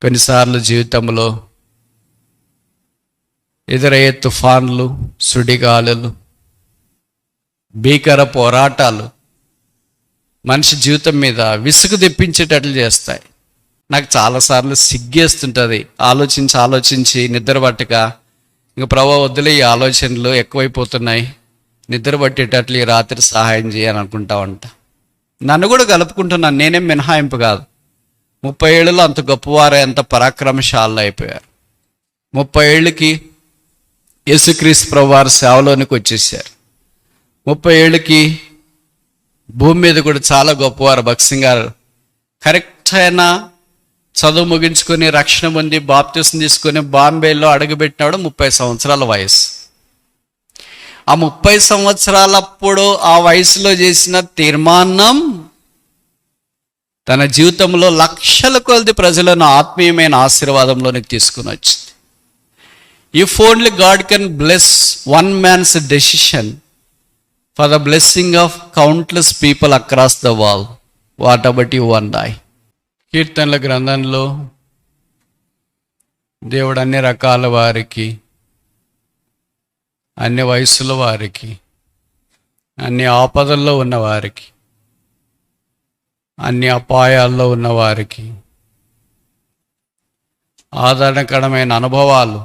కొన్నిసార్లు జీవితంలో ఎదురయ్యే తుఫాన్లు, సుడిగాలులు, భీకర పోరాటాలు మనిషి జీవితం మీద విసుగు తెప్పించేటట్లు చేస్తాయి. నాకు చాలాసార్లు సిగ్గేస్తుంటుంది. ఆలోచించి నిద్ర పట్టక ఇంక ప్రభు వద్దులే, ఈ ఆలోచనలు ఎక్కువైపోతున్నాయి, నిద్ర పట్టేటట్లు ఈ రాత్రి సహాయం చేయని అనుకుంటా ఉంటా. నన్ను కూడా కలుపుకుంటున్నాను, నేనేం మినహాయింపు కాదు. 30 ఏళ్ళలో అంత గొప్పవారు, ఎంత పరాక్రమశాలు అయిపోయారు. 30 ఏళ్ళకి యేసుక్రీస్తు ప్రభు వారు సేవలోనికి వచ్చేసారు. 30 ఏళ్ళకి భూమి మీద కూడా చాలా గొప్పవారు. భక్సింగ్ గారు కరెక్ట్ అయిన చదువు ముగించుకొని రక్షణ పొంది బాప్తిసం తీసుకొని బాంబేలో అడుగుపెట్టినాడు. 30 సంవత్సరాల వయసు. ఆ 30 సంవత్సరాలప్పుడు ఆ వయసులో చేసిన తీర్మానం తన జీవితంలో లక్షల కొలది ప్రజలను ఆత్మీయమైన ఆశీర్వాదంలోనికి తీసుకుని వచ్చింది. If only God can bless one man's decision for the blessing of countless people across the world, what about you and I? కీర్తనల గ్రంథంలో దేవుడు అన్ని రకాల వారికి, అన్ని వయసుల వారికి, అన్ని ఆపదల్లో ఉన్నవారికి, అన్ని అపాయాల్లో ఉన్నవారికి ఆదరణకరమైన అనుభవాలు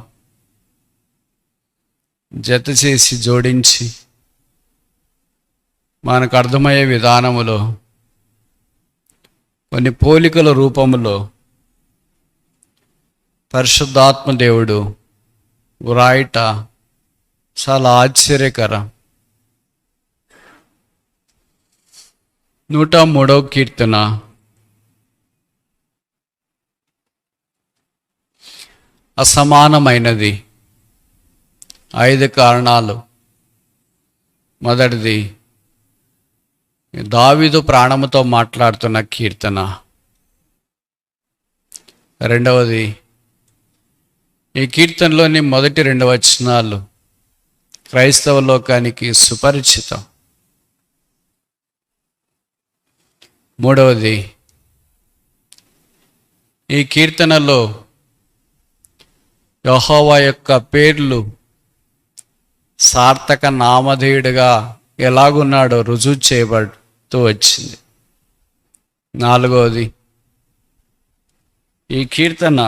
జత చేసి జోడించి మనకు అర్థమయ్యే విధానములో కొన్ని పోలికల రూపంలో పరిశుద్ధాత్మ దేవుడు వ్రాయట చాలా ఆశ్చర్యకరం. 103వ కీర్తన అసమానమైనది. 5 కారణాలు. మొదటిది, దావీదు ప్రాణముతో మాట్లాడుతున్న కీర్తన. రెండవది, ఈ కీర్తనలోని మొదటి 2 వచనాలు క్రైస్తవ లోకానికి సుపరిచితం. మూడవది, ఈ కీర్తనలో యెహోవా యొక్క పేర్లు సార్థక నామధేయుడిగా ఎలాగున్నాడో రుజువు చేయబడుతూ వచ్చింది. నాలుగవది, ఈ కీర్తన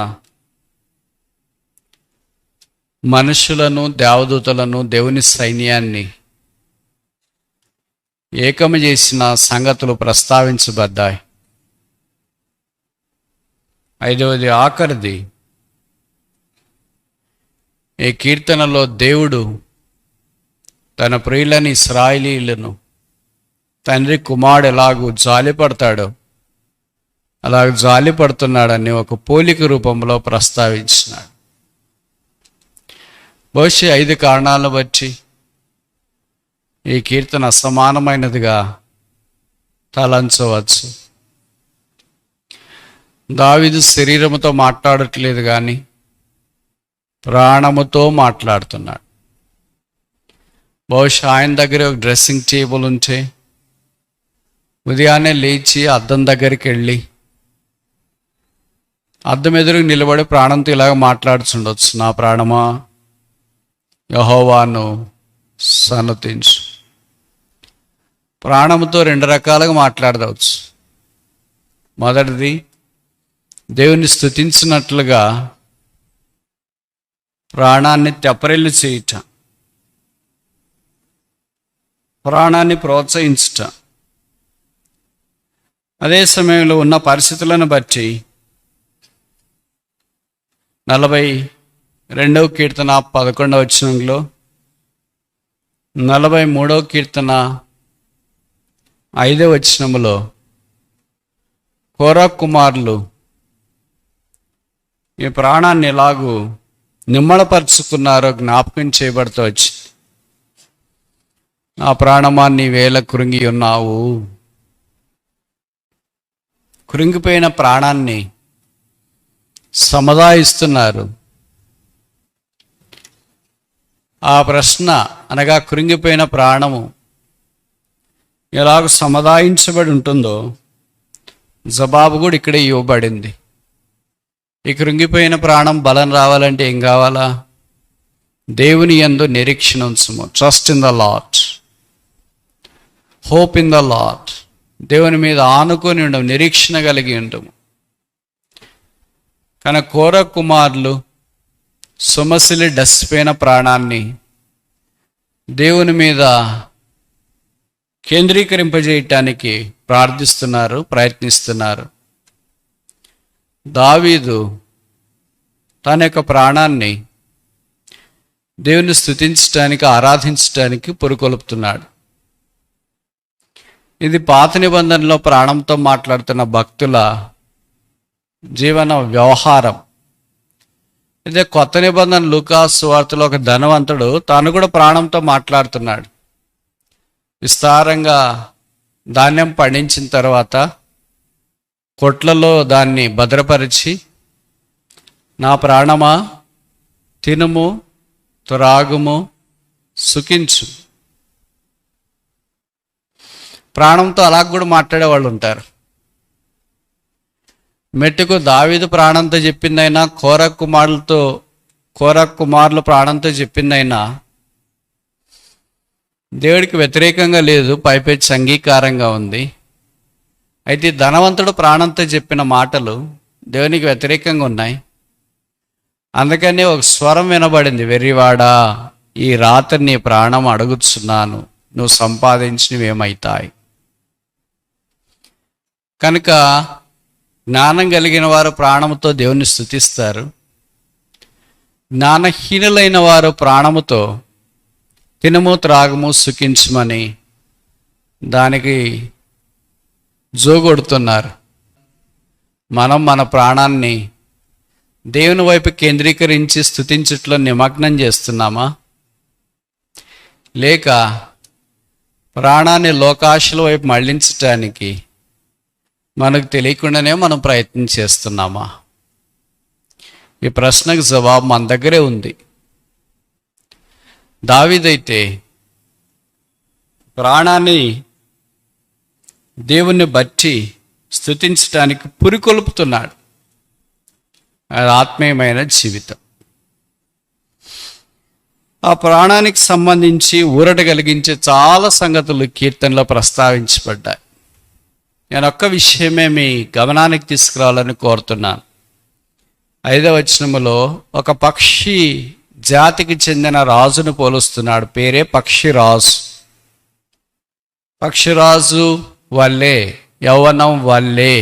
మనుషులను, దేవదూతలను, దేవుని సైన్యాన్ని ఏకము చేసిన సంగతులు ప్రస్తావించబడ్డాయి. 5వది, ఆఖరిది, ఈ కీర్తనలో దేవుడు తన ప్రియులని ఇశ్రాయేలీయులను తండ్రి కుమారుడు ఎలాగూ జాలిపడతాడో అలాగ జాలిపడుతున్నాడని ఒక పోలిక రూపంలో ప్రస్తావించినాడు. బహుశా 5 కారణాలను బట్టి ఈ కీర్తన అసమానమైనదిగా తలంచవచ్చు. దావీదు శరీరముతో మాట్లాడట్లేదు కానీ ప్రాణముతో మాట్లాడుతున్నాడు. బహుశా ఆయన దగ్గర ఒక డ్రెస్సింగ్ టేబుల్ ఉంటే ఉదయాన్నే లేచి అద్దం దగ్గరికి వెళ్ళి అద్దం ఎదురుకు నిలబడి ప్రాణంతో ఇలాగ మాట్లాడుతుండొచ్చు. నా ప్రాణమా యెహోవాను సన్నతించు. ప్రాణముతో 2 రకాలుగా మాట్లాడవచ్చు. మొదటిది, దేవుని స్తుతించినట్లుగా ప్రాణాన్ని తెప్పరిల్లు చేయుట, ప్రాణాన్ని ప్రోత్సహించుట. అదే సమయంలో ఉన్న పరిస్థితులను బట్టి 42వ కీర్తన 11వ వచనంలో, 43వ కీర్తన 5వ వచనములో కోరా కుమారులు ఈ ప్రాణాన్ని ఎలాగూ నిమ్మళపరుచుకున్నారో జ్ఞాపకం చేయబడుతూ వచ్చి, నా ప్రాణమా నీవేళ కృంగి ఉన్నావు. కృంగిపోయిన ప్రాణాన్ని సముదాయిస్తున్నారు. ఆ ప్రశ్న అనగా కృంగిపోయిన ప్రాణము ఎలాగ సముదాయించబడి ఉంటుందో జవాబు కూడా ఇక్కడే ఇవ్వబడింది. ఈ కృంగిపోయిన ప్రాణం బలం రావాలంటే ఏం కావాలా? దేవుని యందు నిరీక్షణ ఉంచుము. Trust in the Lord, hope in the Lord. దేవుని మీద ఆనుకొని ఉండము, నిరీక్షణ కలిగి ఉండము. కానీ కోర కుమారులు సొమసిలి డస్సిపోయిన ప్రాణాన్ని దేవుని మీద కేంద్రీకరింపజేయటానికి ప్రార్థిస్తున్నారు, ప్రయత్నిస్తున్నారు. దావీదు తన యొక్క ప్రాణాన్ని దేవుని స్తుతించటానికి, ఆరాధించటానికి పురుకొల్పుతున్నాడు. ఇది పాత నిబంధనలో ప్రాణంతో మాట్లాడుతున్న భక్తుల జీవన వ్యవహారం. ఇదే కొత్త నిబంధన లూకా సువార్తలో ఒక ధనవంతుడు తాను కూడా ప్రాణంతో మాట్లాడుతున్నాడు. విస్తారంగా ధాన్యం పండించిన తర్వాత కొట్లలో దాన్ని భద్రపరిచి, నా ప్రాణమా తినుము, త్రాగుము, సుఖించు. ప్రాణంతో అలా కూడా మాట్లాడేవాళ్ళు ఉంటారు. మెట్టుకు దావీదు ప్రాణంతో చెప్పిందైనా, కోర కుమారులు ప్రాణంతో చెప్పిందైనా దేవుడికి వ్యతిరేకంగా లేదు, పైపెచ్చి అంగీకారంగా ఉంది. అయితే ధనవంతుడు ప్రాణంతో చెప్పిన మాటలు దేవునికి వ్యతిరేకంగా ఉన్నాయి. అందుకని ఒక స్వరం వినబడింది, వెర్రివాడా, ఈ రాత్రి నీ ప్రాణం అడుగుతున్నాను, నువ్వు సంపాదించినవేమవుతాయి. కనుక జ్ఞానం కలిగిన వారు ప్రాణముతో దేవుని స్తుతిస్తారు. జ్ఞానహీనులైన వారు ప్రాణముతో తినము, త్రాగము, సుఖించమని దానికి జోగొడుతున్నారు. మనం మన ప్రాణాన్ని దేవుని వైపు కేంద్రీకరించి స్తుతించట్లో నిమగ్నం చేస్తున్నామా? లేక ప్రాణాన్ని లోకాశల వైపు మళ్లించటానికి మనకు తెలియకుండానే మనం ప్రయత్నం చేస్తున్నామా? ఈ ప్రశ్నకు జవాబు మన దగ్గరే ఉంది. దావీదైతే ప్రాణాన్ని దేవుణ్ణి బట్టి స్తుతించటానికి పురికొల్పుతున్నాడు. అది ఆత్మీయమైన జీవితం. ఆ ప్రాణానికి సంబంధించి ఊరట కలిగించే చాలా సంగతులు కీర్తనలో ప్రస్తావించబడ్డాయి. నేను ఒక్క విషయమే మీ గమనానికి తీసుకురావాలని కోరుతున్నాను. 5వ వచనములో ఒక పక్షి జాతికి చెందిన రాజును పోలుస్తున్నాడు. పేరే పక్షిరాజు. పక్షిరాజు వల్లే, యవ్వనం వల్లే,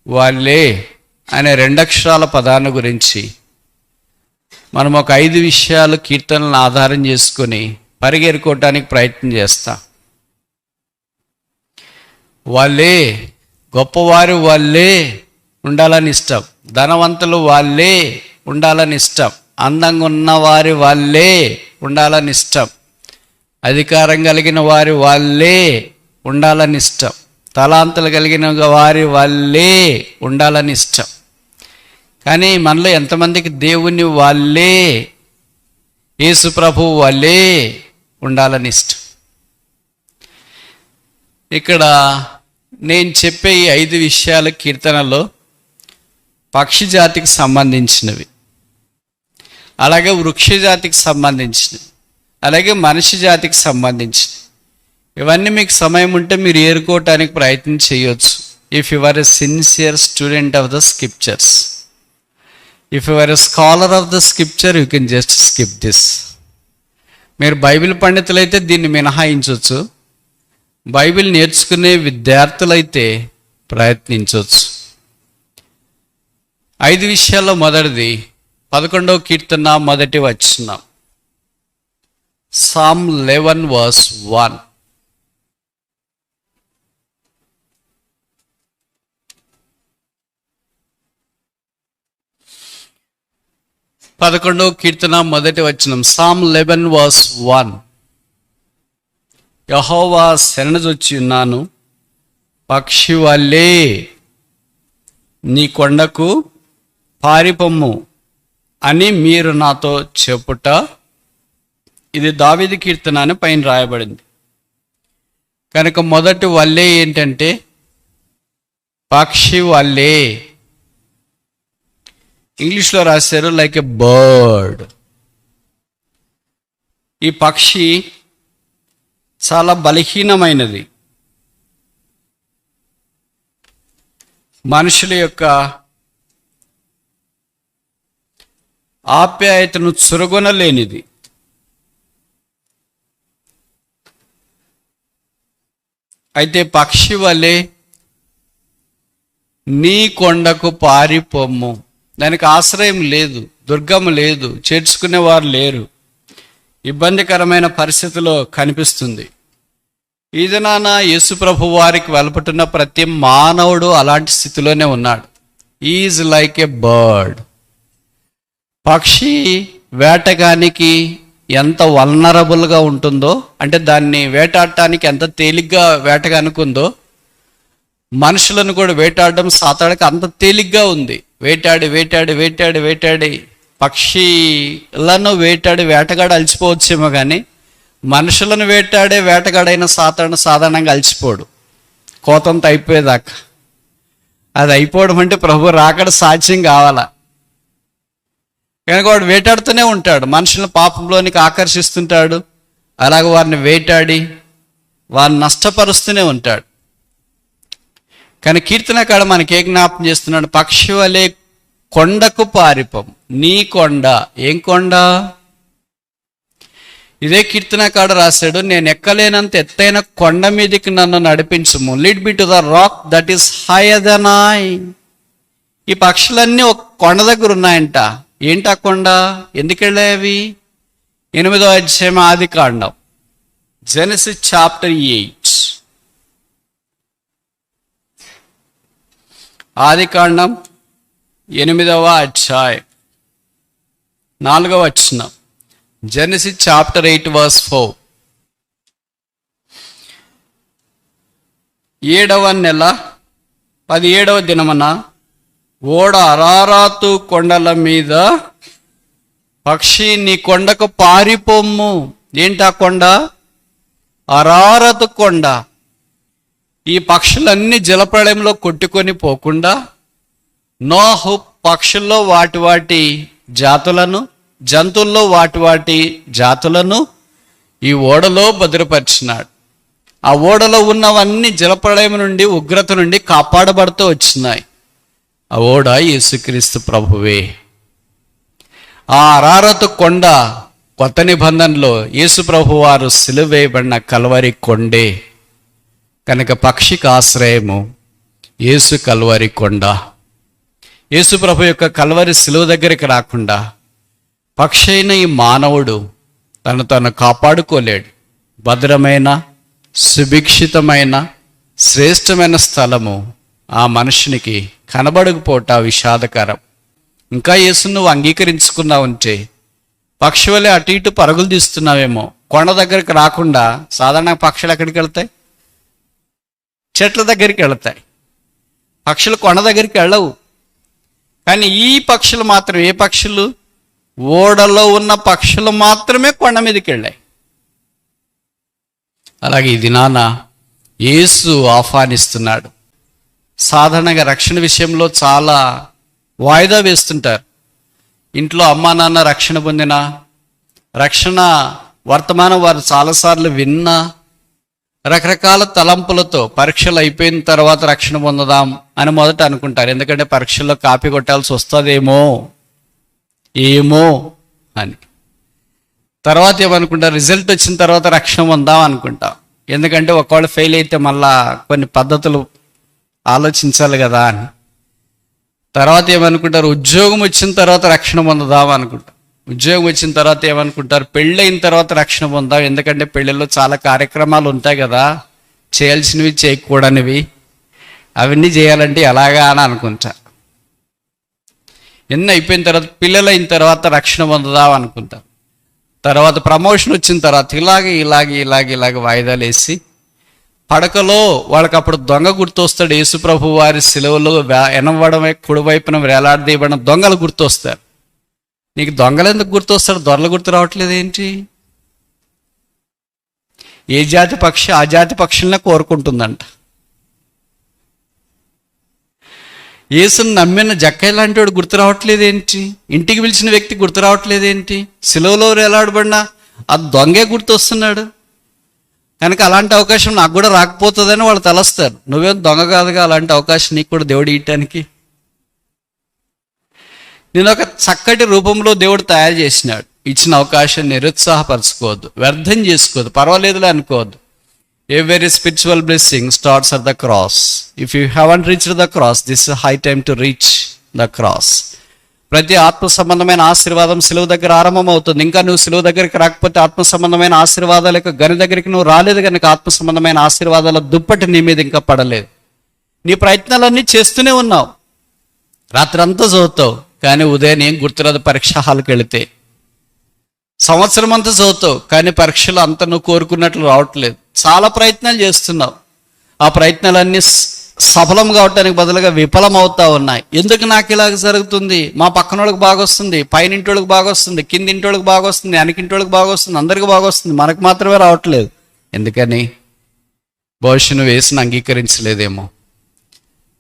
వల్లే అనే 2 అక్షరాల పదాన్ని గురించి మనం ఒక 5 విషయాలు కీర్తనలను ఆధారం చేసుకొని పరిగెరుకోవటానికి ప్రయత్నం చేస్తాం. వాళ్ళే, గొప్పవారు వాళ్ళే ఉండాలని ఇష్టం, ధనవంతులు వాళ్ళే ఉండాలని ఇష్టం, అందంగా ఉన్నవారి వాళ్ళే ఉండాలని ఇష్టం, అధికారం కలిగిన వారి వాళ్ళే ఉండాలని ఇష్టం, తలాంతులు కలిగిన వారి వాళ్ళే ఉండాలని ఇష్టం. కానీ మనలో ఎంతమందికి దేవుని వాళ్ళే, యేసు ప్రభువు వాళ్ళే ఉండాలని ఇష్టం? ఇక్కడ నేను చెప్పే ఈ 5 విషయాల కీర్తనలో పక్షి జాతికి సంబంధించినవి, అలాగే వృక్ష జాతికి సంబంధించినవి, అలాగే మనిషి జాతికి సంబంధించినవి. ఇవన్నీ మీకు సమయం ఉంటే మీరు ఏరుకోవటానికి ప్రయత్నం చేయొచ్చు. If you are a sincere student of the scriptures, if you are a scholar of the scripture, you can just skip this. మీరు బైబిల్ పండితులైతే దీన్ని మినహాయించవచ్చు, బైబిల్ నేర్చుకునే విద్యార్థులైతే ప్రయత్నించవచ్చు. 5 విషయాల్లో మొదటిది 11వ కీర్తన మొదటి వచనం, Psalm 11 verse 1. పదకొండవ కీర్తన మొదటి వచనం, Psalm 11 verse 1. యెహోవా శరణుజొచ్చి ఉన్నాను, పక్షి వల్లే నీ కొండకు పారిపొమ్ము అని మీరు నాతో చెప్పుట. ఇది దావీదు కీర్తన అని పైన రాయబడింది. కనుక మొదటి వల్లే ఏంటంటే పక్షి వల్లే. ఇంగ్లీష్లో రాశారు లైక్ ఎ బర్డ్. ఈ పక్షి చాలా బలహీనమైనది. మనుషుల యొక్క ఆప్యాయతను చురగొనలేనిది. అయితే పక్షి వలె నీ కొండకు పారిపోమ్ము. దానికి ఆశ్రయం లేదు, దుర్గము లేదు, చేర్చుకునేవారు లేరు, ఇబ్బందికరమైన పరిస్థితిలో కనిపిస్తుంది. ఈ దినాన యేసుప్రభు వారికి వెలుపటున్న ప్రతి మానవుడు అలాంటి స్థితిలోనే ఉన్నాడు. Is like a bird. పక్షి వేటగానికి ఎంత వల్నరబుల్గా ఉంటుందో, అంటే దాన్ని వేటాడటానికి ఎంత తేలిగ్గా వేటగానికి ఉందో, మనుషులను కూడా వేటాడడం సాతాడికి అంత తేలిగ్గా ఉంది. వేటాడి వేటాడి వేటాడి వేటాడి పక్షులను వేటాడి వేటగాడు అలసిపోవచ్చేమో కానీ మనుషులను వేటాడే వేటగాడైన సాధారణంగా అలసిపోడు కోతంతో అయిపోయేదాకా. అది అయిపోవడం అంటే ప్రభు రాకడ సాధ్యం కావాలా. కనుక వాడు వేటాడుతూనే ఉంటాడు, మనుషులను పాపంలోనికి ఆకర్షిస్తుంటాడు, అలాగే వారిని వేటాడి వారిని నష్టపరుస్తూనే ఉంటాడు. కానీ కీర్తనకాడ మనకి ఏ జ్ఞాపం చేస్తున్నాడు? పక్షి వలె కొండకు పారిపం. నీ కొండ ఏం కొండ? ఇదే కీర్తనకాడ రాశాడు, నేను ఎక్కలేనంత ఎత్తైన కొండ మీదకి నన్ను నడిపించుము. Lead me to the rock that is higher than I. ఈ పక్షులన్నీ ఒక కొండ దగ్గర ఉన్నాయంట. ఏంటి ఆ కొండ? ఎందుకు వెళ్ళాయి? 8వ అధ్యాయం ఆదికాండం, జెనసిస్ చాప్టర్ 8. ఆదికాండం 8వ అధ్యాయం 4వ వచనం. Genesis chapter 8 verse 4. 7వ నెల 17వ దినమున ఓడ అరారాతు కొండల మీద పక్షి నీ కొండకు పారిపోమ్ము. ఏంటా కొండ? అరారతు కొండ. ఈ పక్షులన్నీ జలప్రళయంలో కొట్టుకొని పోకుండా నోహు పక్షుల్లో వాటి వాటి జాతులను, జంతువుల్లో వాటి వాటి జాతులను ఈ ఓడలో భద్రపరిచినాడు. ఆ ఓడలో ఉన్నవన్నీ జలప్రళయం నుండి, ఉగ్రత నుండి కాపాడబడుతూ వచ్చినాయి. ఆ ఓడ యేసుక్రీస్తు ప్రభువే. ఆ అరారతు కొండ కొత్త నిబంధనలో యేసు ప్రభు వారు సిలువ వేయబడిన కల్వరి కొండే. కనుక పక్షికి ఆశ్రయము యేసు కల్వరి కొండ. యేసు ప్రభు యొక్క కల్వరి సిలువ దగ్గరికి రాకుండా పక్షి అయిన ఈ మానవుడు తను కాపాడుకోలేడు. భద్రమైన, సుభిక్షితమైన, శ్రేష్టమైన స్థలము ఆ మనుషునికి కనబడకపోవట విషాదకరం. ఇంకా యేసును నువ్వు అంగీకరించుకున్నావుంటే పక్షి వలె అటు ఇటు పరుగులు తీస్తున్నావేమో. కొండ దగ్గరికి రాకుండా సాధారణ పక్షులు ఎక్కడికి వెళ్తాయి? చెట్ల దగ్గరికి వెళతాయి. పక్షులు కొండ దగ్గరికి వెళ్ళవు. కానీ ఈ పక్షులు మాత్రం, ఏ పక్షులు? ఓడలో ఉన్న పక్షులు మాత్రమే కొండ మీదకి వెళ్ళాయి. అలాగే ఈ దినాన యేసు ఆహ్వానిస్తున్నాడు. సాధారణంగా రక్షణ విషయంలో చాలా వాయిదా వేస్తుంటారు. ఇంట్లో అమ్మా నాన్న రక్షణ పొందిన, రక్షణ వర్తమానం వారు చాలాసార్లు విన్నా, రకరకాల తలంపులతో పరీక్షలు అయిపోయిన తర్వాత రక్షణ పొందుదాం అని మొదట అనుకుంటారు. ఎందుకంటే పరీక్షల్లో కాపీ కొట్టాల్సి వస్తుందేమో ఏమో అని. తర్వాత ఏమనుకుంటారు? రిజల్ట్ వచ్చిన తర్వాత రక్షణ పొందాం అనుకుంటాం. ఎందుకంటే ఒకవేళ ఫెయిల్ అయితే మళ్ళా కొన్ని పద్ధతులు ఆలోచించాలి కదా అని. తర్వాత ఏమనుకుంటారు? ఉద్యోగం వచ్చిన తర్వాత రక్షణ పొందుదాం అనుకుంటారు. ఉద్యోగం వచ్చిన తర్వాత ఏమనుకుంటారు? పెళ్ళైన తర్వాత రక్షణ పొందాం. ఎందుకంటే పెళ్ళిలో చాలా కార్యక్రమాలు ఉంటాయి కదా, చేయాల్సినవి చేయకూడనివి, అవన్నీ చేయాలంటే ఎలాగా అని అనుకుంటారు. ఎన్ని అయిపోయిన తర్వాత, పిల్లలు అయిన తర్వాత రక్షణ పొందుదాం అనుకుంటారు. తర్వాత ప్రమోషన్ వచ్చిన తర్వాత ఇలాగే వాయిదాలు వేసి పడకలో వాళ్ళకి అప్పుడు దొంగ గుర్తొస్తాడు. యేసుప్రభు వారి సిలువలో ఎనవడమే, కుడివైపున వేలాడదీయబడిన దొంగలు గుర్తొస్తారు. నీకు దొంగలు ఎందుకు గుర్తొస్తాడు? దొరలు గుర్తు రావట్లేదు ఏంటి? ఏ జాతి పక్షి ఆ జాతి పక్షులనే కోరుకుంటుందంట. యేసుని నమ్మిన జక్కయ్య లాంటి వాడు గుర్తు రావట్లేదేంటి? ఇంటికి పిలిచిన వ్యక్తి గుర్తు రావట్లేదేంటి? సిలువలో ఎలాడబడినా ఆ దొంగే గుర్తు వస్తున్నాడు. కనుక అలాంటి అవకాశం నాకు కూడా రాకపోతుందని వాళ్ళు తలస్తారు. నువ్వేం దొంగ కాదుగా, అలాంటి అవకాశం నీకు కూడా దేవుడు ఇవ్వటానికి. నేను ఒక చక్కటి రూపంలో దేవుడు తయారు చేసినాడు. ఇచ్చిన అవకాశం నిరుత్సాహపరచుకోవద్దు, వ్యర్థం చేసుకోవద్దు, పర్వాలేదులే అనుకోవద్దు. Every spiritual blessing starts at the cross. If you haven't reached the cross, this is high time to reach the cross. ప్రతి ఆత్మ సంబంధమైన ఆశీర్వాదం సిలువ దగ్గర ఆరంభం అవుతుంది. ఇంకా నువ్వు సిలువ దగ్గరికి రాకపోతే ఆత్మ సంబంధమైన ఆశీర్వాదాల యొక్క గని దగ్గరికి నువ్వు రాలేదు కనుక ఆత్మ సంబంధమైన ఆశీర్వాదాల దుప్పటి నీ మీద ఇంకా పడలేదు. నీ ప్రయత్నాలన్నీ చేస్తూనే ఉన్నావు, రాత్రి అంతా చదువుతావు, కానీ ఉదయం ఏం గుర్తురాదు. పరీక్ష హాల్కి వెళితే సంవత్సరం అంతా చదువుతావు, కానీ పరీక్షలు అంతా నువ్వు కోరుకున్నట్లు రావట్లేదు. చాలా ప్రయత్నాలు చేస్తున్నావు, ఆ ప్రయత్నాలన్నీ సఫలం కావటానికి బదులుగా విఫలం అవుతా ఉన్నాయి. ఎందుకు నాకు ఇలాగ జరుగుతుంది? మా పక్కనోళ్ళకి బాగా వస్తుంది, పైన ఇంటోళ్ళకి బాగా వస్తుంది, కింది ఇంటోళ్ళకి బాగా వస్తుంది, వెనకింటోళ్ళకి బాగా వస్తుంది, అందరికి బాగా వస్తుంది, మనకు మాత్రమే రావట్లేదు. ఎందుకని? బహుశా నువ్వు వేసిన అంగీకరించలేదేమో.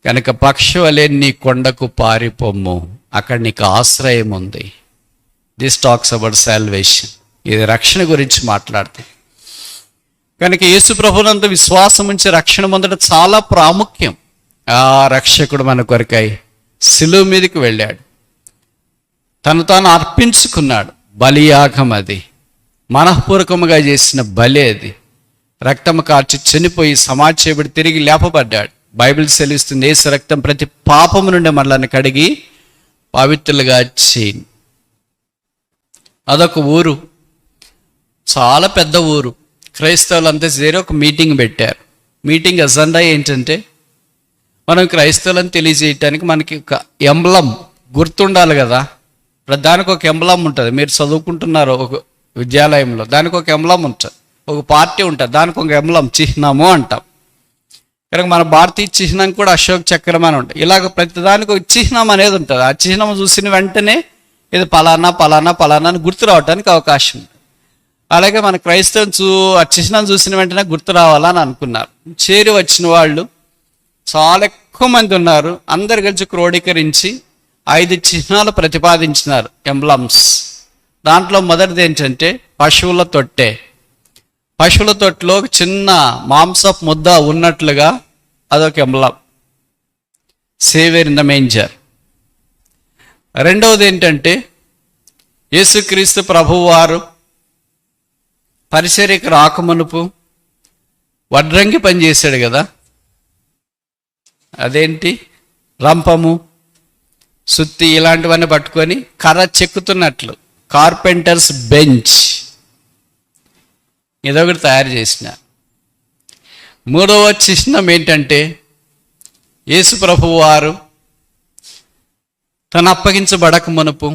కనుక పక్షి వలె నీ కొండకు పారిపోమ్ము, అక్కడ నీకు ఆశ్రయం ఉంది. This talks about salvation. ఇది రక్షణ గురించి మాట్లాడుతుంది. కనుక యేసు ప్రభువునందు విశ్వాసం ఉంచి రక్షణ పొందడం చాలా ప్రాముఖ్యం. ఆ రక్షకుడు మన కొరకై సిలువ మీదకి వెళ్ళాడు, తను తాను అర్పించుకున్నాడు. బలియాగం అది, మనఃపూర్వకముగా చేసిన బలి అది. రక్తము కార్చి చనిపోయి సమాధి చేయబడి తిరిగి లేపబడ్డాడు. బైబిల్ సెలవిస్తుంది, యేసు రక్తం ప్రతి పాపము నుండి మనల్ని కడిగి పవిత్రులుగా చేయి. అదొక ఊరు, చాలా పెద్ద ఊరు. క్రైస్తవులంతా చేరి ఒక మీటింగ్ పెట్టారు. మీటింగ్ అజెండా ఏంటంటే, మనం క్రైస్తవులని తెలియజేయటానికి మనకి ఒక ఎంబ్లం గుర్తుండాలి కదా. దానికి ఒక ఎంబ్లం ఉంటుంది. మీరు చదువుకుంటున్నారు ఒక విద్యాలయంలో, దానికి ఒక ఎంబ్లం ఉంటుంది. ఒక పార్టీ ఉంటుంది, దానికి ఒక ఎంబ్లం, చిహ్నము అంటాం. కనుక మన భారతీయ చిహ్నం కూడా అశోక్ చక్రం అని ఉంటుంది. ఇలాగ ప్రతిదానికి ఒక చిహ్నం అనేది ఉంటుంది. ఆ చిహ్నం చూసిన వెంటనే ఇది పలానా పలానా పలానా అని గుర్తు రావడానికి అవకాశం ఉంది. అలాగే మన క్రైస్తవం ఆ చిహ్నం చూసిన వెంటనే గుర్తు రావాలని అనుకున్నారు. చేరి వచ్చిన వాళ్ళు చాలా ఎక్కువ మంది ఉన్నారు. అందరు కలిసి క్రోడీకరించి 5 చిహ్నాలు ప్రతిపాదించినారు, ఎంబ్లమ్స్. దాంట్లో మొదటిది ఏంటంటే పశువుల తొట్టె. పశువుల తొట్టులో ఒక చిన్న మాంసపు ముద్ద ఉన్నట్లుగా అదొక emblem, saviour in the manger. రెండవది ఏంటంటే యేసుక్రీస్తు ప్రభువారు పరిచర్యకు రాకమునుపు వడ్రంగి పని చేశాడు కదా, అదేంటి, రంపము, సుత్తి ఇలాంటివన్నీ పట్టుకొని కర్ర చెక్కుతున్నట్లు కార్పెంటర్స్ బెంచ్ ఇదొకటి తయారు చేసిన. మూడవ చిహ్నం ఏంటంటే యేసు ప్రభువు వారు తను అప్పగించబడక మునుపు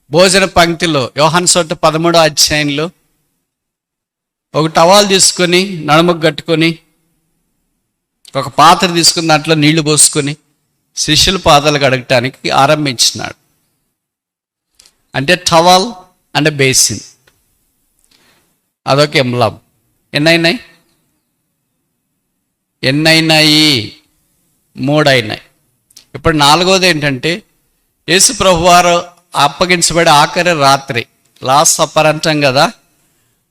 భోజన పంక్తిలో యోహాను సువార్త 13వ అధ్యాయంలో ఒక టవాల్ తీసుకొని నడుముకు కట్టుకొని ఒక పాత్ర తీసుకుని దాంట్లో నీళ్లు పోసుకొని శిష్యుల పాదాలు కడగటానికి ఆరంభించినాడు. అంటే టవల్ అండ్ బేసిన్, అదొక ఎంబ్లం. ఎన్నైనాయి? 3 అయినాయి. ఇప్పుడు 4వది ఏంటంటే యేసు ప్రభువారు అప్పగించబడే ఆఖరి రాత్రి, లాస్ట్ సప్పర్ అంటాం కదా,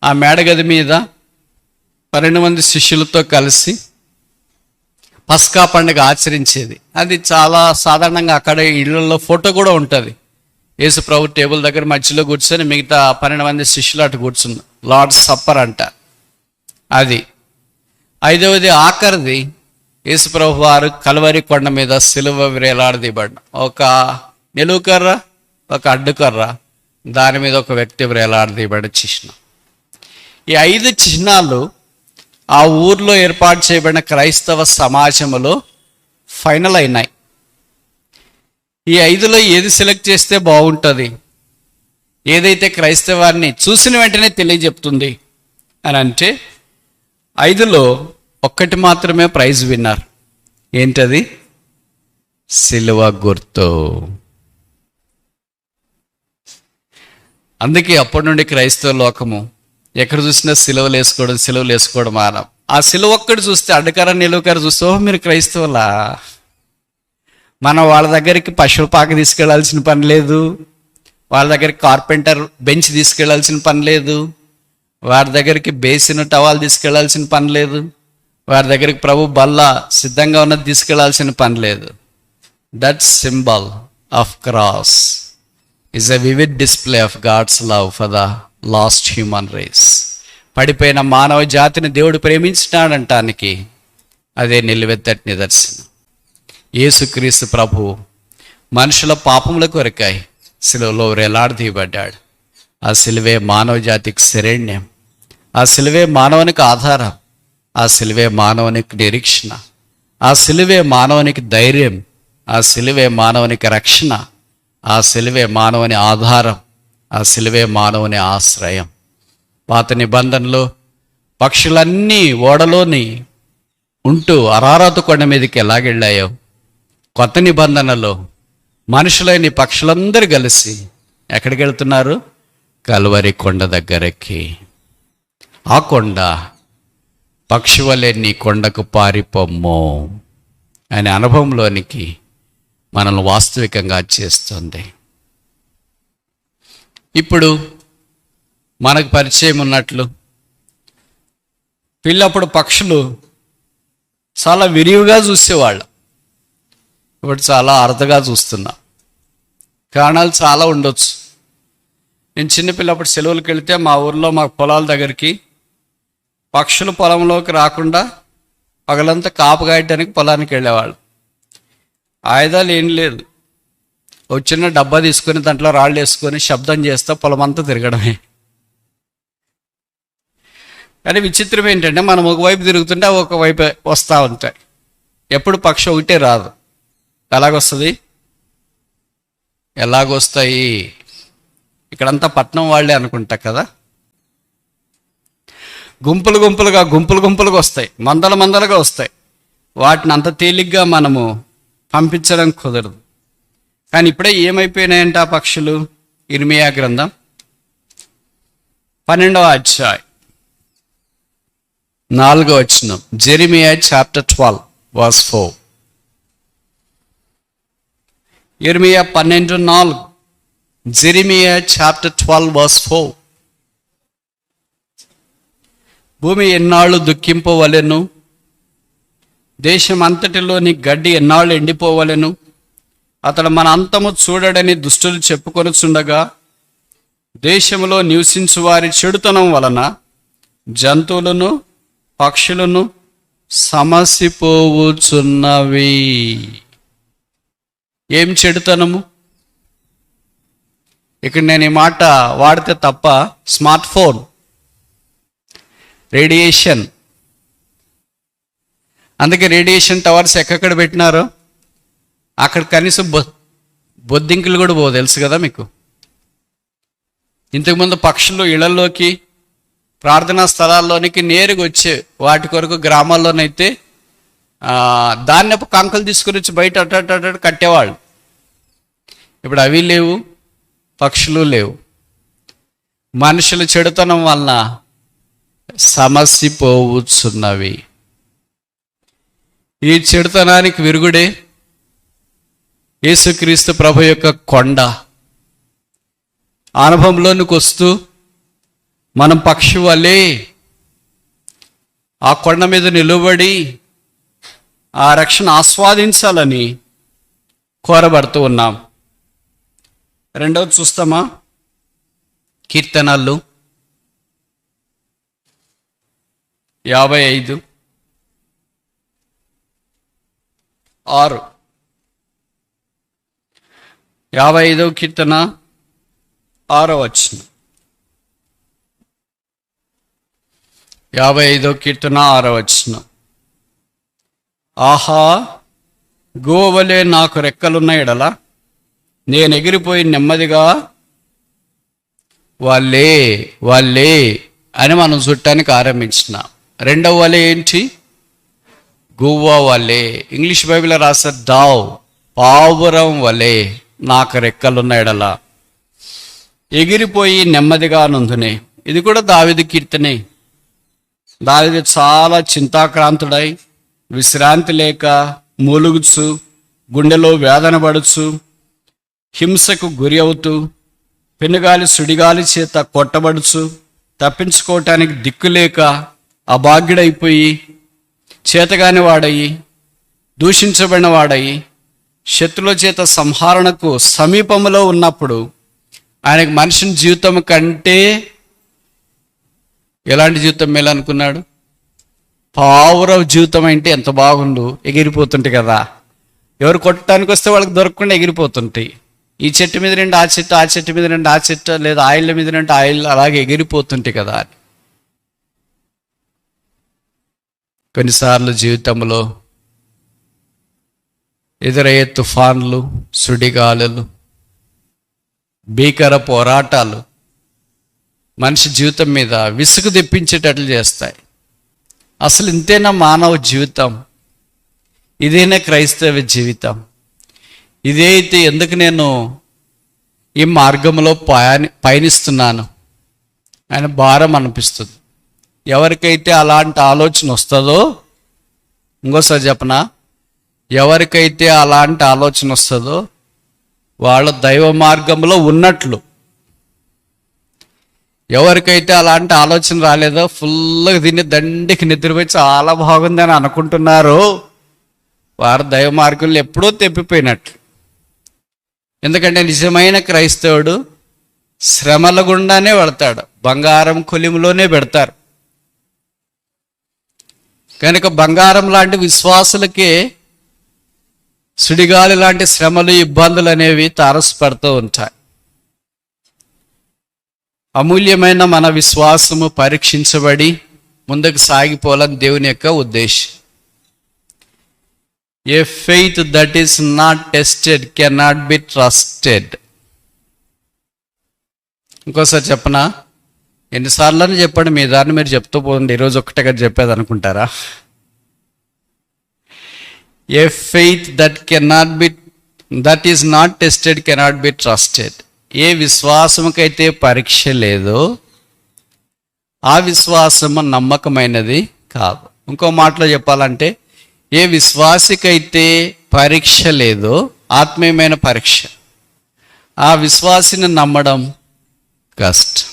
ఆ మేడగది మీద 12 మంది శిష్యులతో కలిసి పస్కా పండుగ ఆచరించేది. అది చాలా సాధారణంగా అక్కడ ఇళ్లలో ఫోటో కూడా ఉంటుంది. యేసు ప్రభు టేబుల్ దగ్గర మధ్యలో కూర్చొని మిగతా 12 మంది శిష్యులు అటు కూర్చున్నారు. లార్డ్స్ సప్పర్ అంట అది. 5వది ఆఖరిది యేసు ప్రభు వారు కల్వరి కొండ మీద సిలువ వేలాడదీయబడిన ఒక నిలువుకర్ర, ఒక అడ్డుకర్ర, దాని మీద ఒక వ్యక్తి వేలాడదీయబడిన చిహ్నం. ఈ 5 చిహ్నాలు ఆ ఊర్లో ఏర్పాటు చేయబడిన క్రైస్తవ సమాజంలో ఫైనల్ అయినాయి. ఈ 5లో ఏది సెలెక్ట్ చేస్తే బాగుంటుంది, ఏదైతే క్రైస్తవాన్ని చూసిన వెంటనే తెలియజెప్తుంది అని అంటే 5లో ఒక్కటి మాత్రమే ప్రైజ్ విన్నర్. ఏంటది? సిలువ గుర్తు. అందుకే అప్పటి నుండి క్రైస్తవ లోకము ఎక్కడ చూసినా సిలువలు వేసుకోవడం మానం. ఆ సిలువ ఒక్కటి చూస్తే, అడ్డకర నిలువకర చూస్తే, ఓ మీరు క్రైస్తవులా, మనం వాళ్ళ దగ్గరికి పశువుల పాక తీసుకెళ్లాల్సిన పని లేదు, వాళ్ళ దగ్గరికి కార్పెంటర్ బెంచ్ తీసుకెళ్లాల్సిన పని లేదు, వారి దగ్గరికి బేసిన్ టవాల్ తీసుకెళ్లాల్సిన పని లేదు, వారి దగ్గరికి ప్రభు బల్ల సిద్ధంగా ఉన్నది తీసుకెళ్లాల్సిన పని లేదు. That symbol of cross is a vivid display of God's love for the lost human race. పడిపోయిన మానవ జాతిని దేవుడు ప్రేమించినాడంటానికి అదే నిలువెత్తటి నిదర్శనం. యేసుక్రీస్తు ప్రభు మనుషుల పాపముల కొరకై సిలువలో వేలాడదీయబడ్డాడు. ఆ సిలువే మానవ జాతికి శరణ్యం, ఆ సిలువే మానవునికి ఆధారం, ఆ సిలువే మానవునికి నిరీక్షణ, ఆ సిలువే మానవునికి ధైర్యం, ఆ సిలువే మానవునికి రక్షణ, ఆ సిలువే మానవుని ఆధారం, ఆ సిలువే మానవుని ఆశ్రయం. పాత నిబంధనలో పక్షులన్నీ ఓడలోని ఉంటూ అరారాతు కొండ మీదకి ఎలాగెళ్ళాయో, కొత్త నిబంధనలో మనుషులైన పక్షులందరూ కలిసి ఎక్కడికి వెళ్తున్నారు? కల్వరి కొండ దగ్గరకి. ఆ కొండ పక్షి వలె నీ కొండకు పారిపోమ్మో అనే అనుభవంలోనికి మనల్ని వాస్తవికంగా చేస్తుంది. ఇప్పుడు మనకు పరిచయం ఉన్నట్లు పిల్లప్పుడు పక్షులు చాలా విరివిగా చూసేవాళ్ళు, ఇప్పుడు చాలా అరుదుగా చూస్తున్నా. కారణాలు చాలా ఉండొచ్చు. నేను చిన్నపిల్లప్పుడు సెలవులకు వెళితే మా ఊర్లో మా పొలాల దగ్గరికి పక్షులు పొలంలోకి రాకుండా పగలంతా కాపు కాయడానికి పొలానికి వెళ్ళేవాళ్ళు. ఆయుధాలు ఏం లేదు, ఒక చిన్న డబ్బా తీసుకొని దాంట్లో రాళ్ళు వేసుకొని శబ్దం చేస్తా పొలం అంతా తిరగడమే. కానీ విచిత్రం ఏంటంటే మనం ఒకవైపు తిరుగుతుంటే ఒకవైపు వస్తూ ఉంటాయి. ఎప్పుడు పక్షి ఒకటే రాదు. ఎలాగొస్తాయి? ఇక్కడంతా పట్నం వాళ్ళే అనుకుంటా కదా. గుంపులు గుంపులుగా వస్తాయి, మందలుగా వస్తాయి. వాటిని అంత తేలిగ్గా మనము పంపించడం కుదరదు. కానీ ఇప్పుడే ఏమైపోయినాయంటే ఆ పక్షులు. ఇర్మియా గ్రంథం 12వ అధ్యాయం 4వ వచనం. Jeremiah chapter 12 verse 4. ఇర్మియా 12:4, జెరెమియా చాప్టర్ 12 verse 4. భూమి ఎన్నాళ్ళు దుఃఖింపవలెను, దేశం అంతటిలోని గడ్డి ఎన్నాళ్ళు ఎండిపోవలెను. అతడు మన అంతము చూడడని దుష్టులు చెప్పుకొనుచుండగా, దేశంలో నివసించు వారి చెడుతనం వలన జంతువులను పక్షులను సమసిపోవుచున్నవి. ఏం చెడుతనము? ఇక్కడ నేను ఈ మాట వాడితే తప్ప, స్మార్ట్ ఫోన్, రేడియేషన్. అందుకే రేడియేషన్ టవర్స్ ఎక్కడ పెట్టినారో అక్కడ కనీసం బొద్దింకులు కూడా పోవు, తెలుసు కదా మీకు. ఇంతకుముందు పక్షులు ఇళ్లలోకి ప్రార్థనా స్థలాల్లోనికి నేరుగా వచ్చే వాటి కొరకు గ్రామాల్లోనైతే ధాన్యపు కంకలు తీసుకుని వచ్చి బయట అట్ట కట్టేవాళ్ళు. ఇప్పుడు అవి లేవు, పక్షులు లేవు. మనుషుల చెడుతనం వలన సమసిపోవుచున్నవి. ఈ చెడుతనానికి విరుగుడే యేసుక్రీస్తు ప్రభు యొక్క కొండ. అనుభవంలోనికి వస్తూ మనం పక్షి వలె ఆ కొండ మీద నిలబడి ఆ రక్షణ ఆస్వాదించాలని కోరబడుతూ ఉన్నాం. రెండవది చూస్తామా? కీర్తనలు 55:6. 55వ కీర్తన 6వ వచనం. 55వ కీర్తన 6వ వచనం. ఆహా, గోవలే నాకు రెక్కలున్న ఎడల నేను ఎగిరిపోయి నెమ్మదిగా వాళ్ళే అని మనం చుట్టానికి ఆరంభించిన. రెండవ వలే ఏంటి? గువ్వ వలే. ఇంగ్లీష్ బైబిల్లో రాసే డావ్, పావురం వలే నాకు రెక్కలున్న ఎడల ఎగిరిపోయి నెమ్మదిగా నందునే. ఇది కూడా దావీదు కీర్తనే. దావీదు చాలా చింతాక్రాంతుడై, విశ్రాంతి లేక మూలుగుచు గుండెలో వేదన పడుచు, హింసకు గురి అవుతూ, పెనుగాలి సుడిగాలి చేత కొట్టబడుచు, తప్పించుకోవటానికి దిక్కులేక అభాగ్యుడైపోయి, చేతగాని వాడయి, దూషించబడిన వాడయి, శత్రుల చేత సంహరణకు సమీపంలో ఉన్నప్పుడు ఆయనకు మనిషిని జీవితం కంటే ఎలాంటి జీవితం మేలనుకున్నాడు? పావురవ జీవితం అంటే ఎంత బాగుండు, ఎగిరిపోతుంటాయి కదా. ఎవరు కొట్టడానికి వస్తే వాళ్ళకి దొరకకుండా ఎగిరిపోతుంటాయి. ఈ చెట్టు మీద నుండి ఆ చెట్టు, ఆ చెట్టు మీద నుండి ఆ చెట్టు, లేదా ఆయిల్ మీద నుండి ఆయిల్, అలాగే ఎగిరిపోతుంటాయి కదా. కొన్నిసార్లు జీవితంలో ఎదురయ్యే తుఫాన్లు, సుడిగాలులు, భీకర పోరాటాలు మనిషి జీవితం మీద విసుగు తెప్పించేటట్లు చేస్తాయి. అసలు ఇంతేనా మానవ జీవితం? ఇదేనా క్రైస్తవ జీవితం? ఇదే అయితే ఎందుకు నేను ఈ మార్గంలో పయనిస్తున్నాను ఆయన భారం అనిపిస్తుంది. ఎవరికైతే అలాంటి ఆలోచన వస్తుందో, ఇంకోసారి చెప్పనా, ఎవరికైతే అలాంటి ఆలోచన వస్తుందో వాళ్ళ దైవ మార్గంలో ఉన్నట్లు. ఎవరికైతే అలాంటి ఆలోచన రాలేదో, ఫుల్గా దీన్ని దండికి నిద్రపోయి చాలా బాగుందని అనుకుంటున్నారో, వారు దైవ మార్గంలో ఎప్పుడో తెప్పిపోయినట్లు. ఎందుకంటే నిజమైన క్రైస్తవుడు శ్రమల గుండానే వెళతాడు, బంగారం కొలిములోనే పెడతారు. కనుక బంగారం లాంటి విశ్వాసులకే సుడిగాలి లాంటి శ్రమలు, ఇబ్బందులు అనేవి తారసపడుతూ ఉంటాయి. అమూల్యమైన మన విశ్వాసము పరీక్షించబడి ముందుకు సాగిపోవాలని దేవుని యొక్క ఉద్దేశం. ఏ faith that is not tested cannot be trusted. ఇంకోసారి చెప్పనా? ఎన్నిసార్లు అని చెప్పండి, మీ దాన్ని మీరు చెప్తూ పోండి. ఈరోజు ఒక్కటే చెప్పేది అనుకుంటారా? A faith that is not tested cannot be trusted. ఏ విశ్వాసముకైతే పరీక్ష లేదో ఆ విశ్వాసము నమ్మకమైనది కాదు. ఇంకో మాటలో చెప్పాలంటే, ఏ విశ్వాసికైతే పరీక్ష లేదో, ఆత్మీయమైన పరీక్ష, ఆ విశ్వాసిని నమ్మడం కష్టం.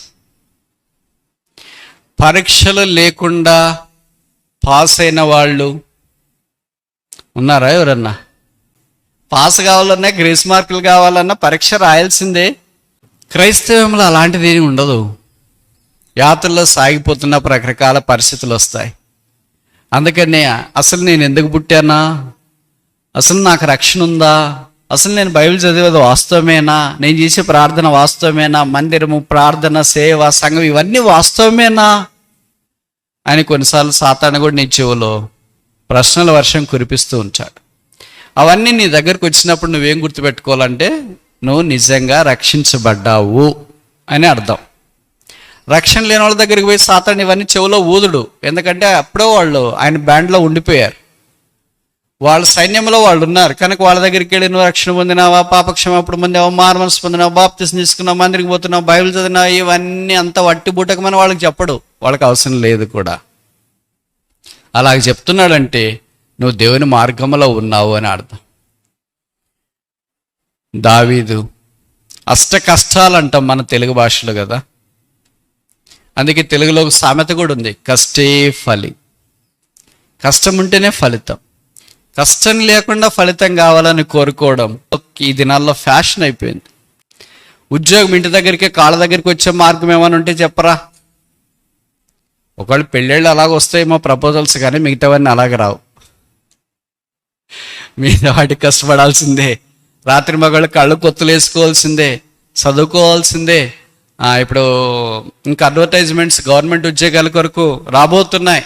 పరీక్షలు లేకుండా పాస్ అయిన వాళ్ళు ఉన్నారా? ఎవరన్నా? పాస్ కావాలన్నా, గ్రేస్ మార్కులు కావాలన్నా పరీక్ష రాయాల్సిందే. క్రైస్తవంలో అలాంటిది ఏమి ఉండదు. యాత్రలో సాగిపోతున్నప్పుడు రకరకాల పరిస్థితులు వస్తాయి. అందుకనే అసలు నేను ఎందుకు పుట్టానా, అసలు నాకు రక్షణ ఉందా, అసలు నేను బైబిల్ చదివేది వాస్తవమేనా, నేను చేసే ప్రార్థన వాస్తవమేనా, మందిరము, ప్రార్థన, సేవ, సంఘం ఇవన్నీ వాస్తవమేనా అని కొన్నిసార్లు సాతాను కూడా నీ చెవులో ప్రశ్నల వర్షం కురిపిస్తూ ఉంటాడు. అవన్నీ నీ దగ్గరకు వచ్చినప్పుడు నువ్వేం గుర్తుపెట్టుకోవాలంటే, నువ్వు నిజంగా రక్షించబడ్డావు అని అర్థం. రక్షణ లేని వాళ్ళ దగ్గరికి పోయి సాతాను ఇవన్నీ చెవులో ఊదుడు. ఎందుకంటే అప్పుడే వాళ్ళు ఆయన బ్యాండ్లో ఉండిపోయారు, వాళ్ళ సైన్యంలో వాళ్ళు ఉన్నారు. కనుక వాళ్ళ దగ్గరికి వెళ్ళి నువ్వు రక్షణ పొందినావా, పాపక్షమాపణ పొందావా, మారుమనసు పొందినావా, బాప్తిసం తీసుకున్నావు, మందిరికి పోతున్నావు, బైబిల్ చదివినావు, ఇవన్నీ అంత వట్టి బూటకమని వాళ్ళకి చెప్పడు. వాళ్ళకి అవసరం లేదు కూడా. అలాగ చెప్తున్నాడంటే నువ్వు దేవుని మార్గంలో ఉన్నావు అని అర్థం. దావీదు అష్ట కష్టాలు అంటాం మన తెలుగు భాషలో కదా, అందుకే తెలుగులో ఒక సామెత కూడా ఉంది, కష్టే ఫలి. కష్టం ఉంటేనే ఫలితం. కష్టం లేకుండా ఫలితం కావాలని కోరుకోవడం ఈ దినాల్లో ఫ్యాషన్ అయిపోయింది. ఉద్యోగం ఇంటి దగ్గరికి, కాళ్ళ దగ్గరికి వచ్చే మార్గం ఏమైనా ఉంటే చెప్పరా? ఒకవేళ పెళ్ళిళ్ళు అలాగ వస్తాయేమో ప్రపోజల్స్, కానీ మిగతావన్నీ అలాగ రావు. మిగతా వాటికి కష్టపడాల్సిందే. రాత్రి మగళ్ళు కళ్ళు కొత్తులు వేసుకోవాల్సిందే, చదువుకోవాల్సిందే. ఇప్పుడు ఇంకా అడ్వర్టైజ్మెంట్స్ గవర్నమెంట్ ఉద్యోగాల కొరకు రాబోతున్నాయి.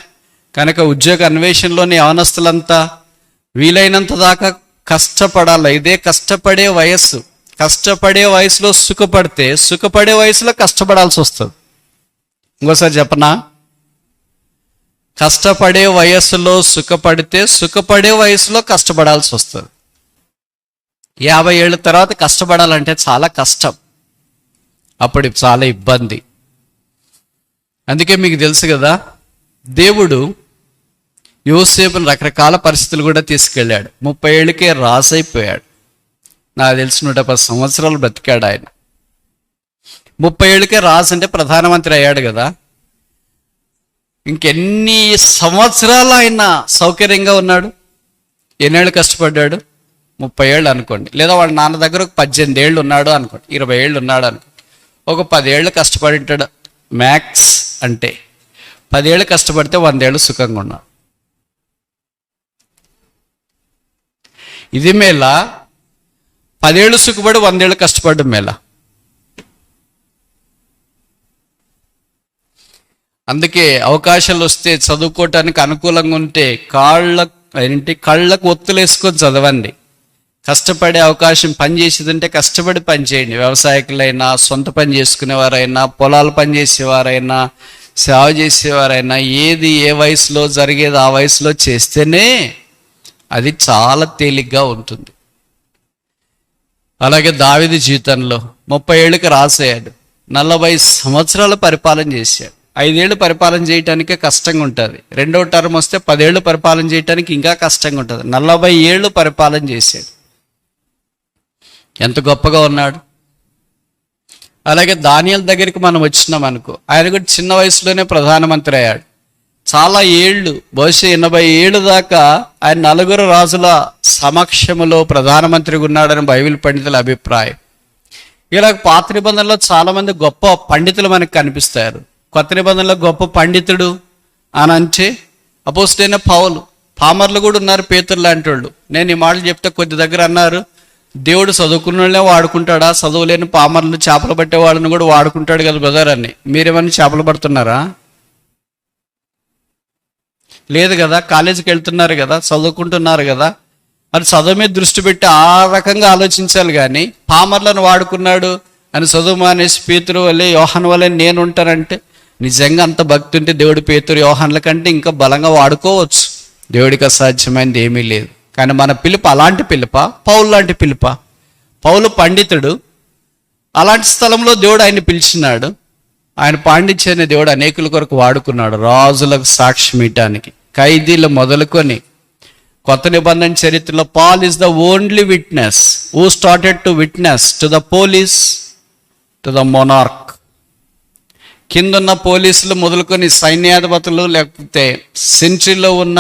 కనుక ఉద్యోగ అన్వేషణలోని యవనస్తులంతా వీలైనంత దాకా కష్టపడాలి. ఇదే కష్టపడే వయస్సు. కష్టపడే వయసులో సుఖపడితే, సుఖపడే వయసులో కష్టపడాల్సి వస్తుంది. ఇంకోసారి చెప్పనా? కష్టపడే వయస్సులో సుఖపడితే, సుఖపడే వయసులో కష్టపడాల్సి వస్తుంది. 50 ఏళ్ళ తర్వాత కష్టపడాలంటే చాలా కష్టం, అప్పుడు చాలా ఇబ్బంది. అందుకే మీకు తెలుసు కదా, దేవుడు యోసేపుని రకరకాల పరిస్థితులు కూడా తీసుకెళ్ళాడు. 30 ఏళ్ళకే రాజు అయిపోయాడు. నాకు తెలిసి 110 సంవత్సరాలు బ్రతికాడు ఆయన. 30 ఏళ్ళకే రాజు అంటే ప్రధానమంత్రి అయ్యాడు కదా. ఇంకెన్ని సంవత్సరాలు ఆయన సౌకర్యంగా ఉన్నాడు? ఎన్నేళ్ళు కష్టపడ్డాడు? 30 ఏళ్ళు అనుకోండి, లేదా వాళ్ళ నాన్న దగ్గర ఒక 18 ఏళ్ళు ఉన్నాడు అనుకోండి, 20 ఏళ్ళు ఉన్నాడు అనుకోండి, ఒక 10 ఏళ్ళు కష్టపడి ఉంటాడు మ్యాక్స్. అంటే 10 ఏళ్ళు కష్టపడితే 100 ఏళ్ళు సుఖంగా ఉన్నాడు. ఇది మేళ 10 ఏళ్ళు సుఖపడి 100 ఏళ్ళు కష్టపడ్డం మేళ. అందుకే అవకాశాలు వస్తే చదువుకోవటానికి అనుకూలంగా ఉంటే కళ్ళకు ఒత్తులు వేసుకొని చదవండి. కష్టపడే అవకాశం, పని చేసేదంటే కష్టపడి పని చేయండి. వ్యవసాయకులైనా, సొంత పని చేసుకునేవారైనా, పొలాలు పని చేసేవారైనా, సేవ చేసేవారైనా, ఏది ఏ వయసులో జరిగేది ఆ వయసులో చేస్తేనే అది చాలా తేలిగ్గా ఉంటుంది. అలాగే దావీదు జీవితంలో 30 ఏళ్ళకి రాసయ్యాడు, 40 సంవత్సరాలు పరిపాలన చేశాడు. 5 ఏళ్ళు పరిపాలన చేయటానికే కష్టంగా ఉంటుంది. రెండో టర్మ్ వస్తే 10 ఏళ్ళు పరిపాలన చేయటానికి ఇంకా కష్టంగా ఉంటుంది. 40 ఏళ్ళు పరిపాలన చేశాడు. ఎంత గొప్పగా ఉన్నాడు. అలాగే దానియేలు దగ్గరికి మనం వచ్చినాం అనుకో, ఆయన కూడా చిన్న వయసులోనే ప్రధానమంత్రి అయ్యాడు. చాలా ఏళ్ళు, బహుశా 80 ఏళ్ళు దాకా ఆయన 4 రాజుల సమక్షములో ప్రధానమంత్రిగా ఉన్నాడని బైబిల్ పండితుల అభిప్రాయం. ఇలా పాత నిబంధనలో చాలామంది గొప్ప పండితులు మనకు కనిపిస్తారు. కొత్త నిబంధనలో గొప్ప పండితుడు అని అంటే అపోస్తలుడైన పౌలు. పామర్లు కూడా ఉన్నారు, పేతురు లాంటి వాళ్ళు. నేను ఈ మాటలు చెప్తే కొద్ది దగ్గర అన్నారు, దేవుడు చదువుకున్న వాళ్ళనే వాడుకుంటాడా, చదువులేని పామర్లు చేపలు పట్టే వాళ్ళని కూడా వాడుకుంటాడు కదా బ్రదర్ అని. మీరేమన్నా చేపలు పడుతున్నారా? లేదు కదా. కాలేజీకి వెళ్తున్నారు కదా, చదువుకుంటున్నారు కదా, మరి చదువు మీద దృష్టి పెట్టి ఆ రకంగా ఆలోచించాలి. కానీ పామర్లను వాడుకున్నాడు అని చదువు మానేసి పేతురు వల్లే యోహాను వల్లే నేను ఉంటానంటే, నిజంగా అంత భక్తి ఉంటే దేవుడు పేతురు యోహాన్ల కంటే ఇంకా బలంగా వాడుకోవచ్చు. దేవుడికి అసాధ్యమైనది ఏమీ లేదు. కానీ మన పిలుపు అలాంటి పిలుపా, పౌలు లాంటి పిలుపా? పౌలు పండితుడు, అలాంటి స్థలంలో దేవుడు ఆయన్ని పిలిచినాడు. ఆయన పాండిత్యాన్ని దేవుడు అనేకుల కొరకు వాడుకున్నాడు, రాజులకు సాక్ష్యం ఇవ్వటానికి. ఖైదీలు మొదలుకొని కొత్త నిబంధన చరిత్రలో Paul is the only witness who started to witness to the police, to the monarch. కిందున్న పోలీసులు మొదలుకొని సైన్యాధిపతులు, లేకపోతే సెంట్రీలో ఉన్న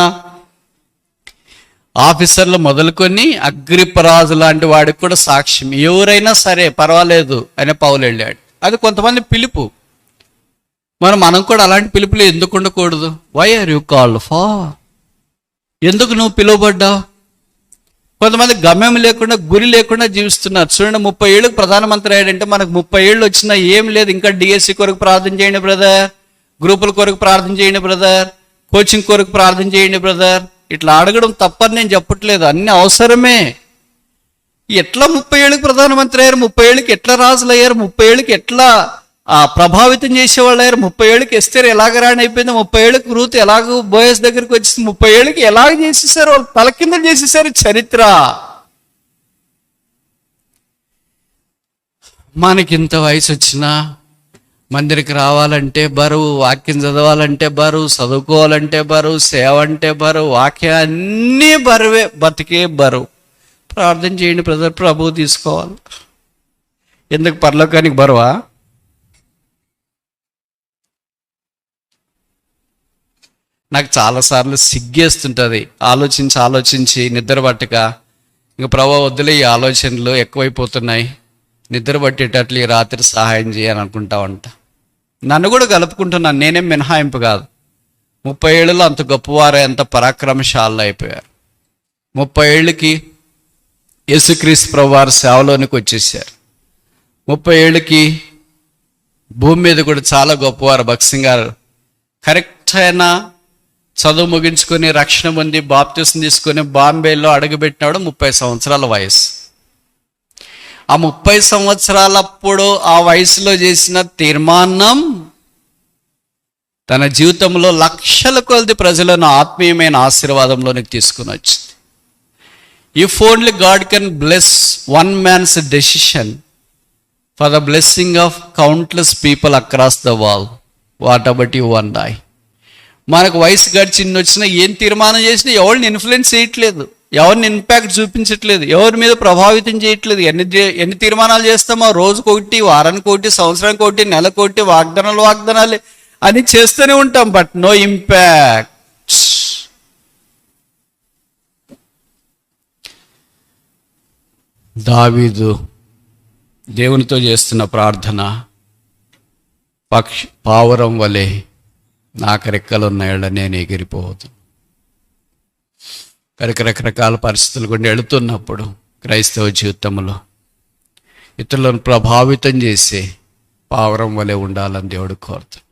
ఆఫీసర్లు మొదలుకొని అగ్రిపరాజు లాంటి వాడికి కూడా సాక్ష్యం, ఎవరైనా సరే పర్వాలేదు అని పౌలు వెళ్ళాడు. అది కొంతమంది పిలుపు. మనం కూడా అలాంటి పిలుపులు ఎందుకు ఉండకూడదు? Why are you called for? ఎందుకు నువ్వు పిలువబడ్డావు? కొంతమంది గమ్యం లేకుండా, గురి లేకుండా జీవిస్తున్నారు. చూడండి, 30 ఏళ్ళకి ప్రధానమంత్రి అయ్యాడంటే మనకు 30 ఏళ్ళు వచ్చినా ఏం లేదు. ఇంకా డిఎస్సి కొరకు ప్రార్థన చేయండి బ్రదర్, గ్రూపుల కొరకు ప్రార్థన చేయండి బ్రదర్, కోచింగ్ కొరకు ప్రార్థన చేయండి బ్రదర్. ఇట్లా అడగడం తప్పని నేను చెప్పట్లేదు, అన్ని అవసరమే. ఎట్లా 30 ఏళ్ళకి ప్రధానమంత్రి అయ్యారు, 30 ఏళ్ళకి ఎట్లా రాజులు అయ్యారు, 30 ఏళ్ళకి ఎట్లా ప్రభావితం చేసేవాళ్ళు అయ్యారు, 30 ఏళ్ళకి ఎస్తేర్ ఎలాగ రాణి అయిపోయింది, 30 ఏళ్ళకి రూత్ ఎలాగో బోయస్ దగ్గరికి వచ్చి 30 ఏళ్ళకి ఎలాగ చేసేసారు, వాళ్ళు తలకిందలు చేసేసారు చరిత్ర. మనకి ఇంత వయసు వచ్చినా మందిరికి రావాలంటే బరువు, వాక్యం చదవాలంటే బరువు, చదువుకోవాలంటే బరువు, సేవ అంటే బరువు, వాక్యం అన్నీ బరువే, బతికే బరువు. ప్రార్థన చేయండి బ్రదర్, ప్రభువు తీసుకోవాలి. ఎందుకు పరలోకానికి బరువా? నాకు చాలాసార్లు సిగ్గేస్తుంటుంది, ఆలోచించి నిద్ర పట్టక, ఇంక ప్రభు వద్దులే, ఈ ఆలోచనలు ఎక్కువైపోతున్నాయి, నిద్ర పట్టేటట్లు ఈ రాత్రి సహాయం చేయని అనుకుంటా ఉంటా. నన్ను కూడా కలుపుకుంటున్నాను, నేనేం మినహాయింపు కాదు. 30 ఏళ్ళలో అంత గొప్పవారు, ఎంత పరాక్రమశాలు అయిపోయారు. 30 ఏళ్ళకి యేసుక్రీస్తు ప్రభు వారు సేవలోనికి వచ్చేసారు. 30 ఏళ్ళకి భూమి మీద కూడా చాలా గొప్పవారు. భక్త్ సింగ్ గారు కరెక్ట్ అయిన చదువు ముగించుకొని, రక్షణ పొంది, బాప్తిసం తీసుకొని బాంబేలో అడుగుపెట్టినాడు. 30 సంవత్సరాల వయసు. ఆ 30 సంవత్సరాలప్పుడు ఆ వయసులో చేసిన తీర్మానం తన జీవితంలో లక్షల కొలది ప్రజలను ఆత్మీయమైన ఆశీర్వాదంలోనికి తీసుకుని వచ్చింది. If only God can bless one man's decision for the blessing of countless people across the world, what about you and I? మనకు వయసు గడిచిన్ని వచ్చినా ఏం తీర్మానం చేసినా ఎవరిని ఇన్ఫ్లుయెన్స్ చేయట్లేదు, ఎవరిని ఇంపాక్ట్ చూపించట్లేదు, ఎవరి మీద ప్రభావితం చేయట్లేదు. ఎన్ని తీర్మానాలు చేస్తామో, రోజుకొకటి, వారానికి ఒకటి, సంవత్సరానికి ఒకటి, నెలకొకటి, వాగ్దానాలు అని చేస్తూనే ఉంటాం, బట్ నో ఇంపాక్ట్. దావీదు దేవునితో చేస్తున్న ప్రార్థన పావురం వలె నాకు రెక్కలున్నాయడ నేను ఎగిరిపోవద్దు. రకరకాల పరిస్థితులు గుండా వెళుతున్నప్పుడు క్రైస్తవ జీవితంలో ఇతరులను ప్రభావితం చేసే పావురం వలె ఉండాలని దేవుడు కోరుతాడు.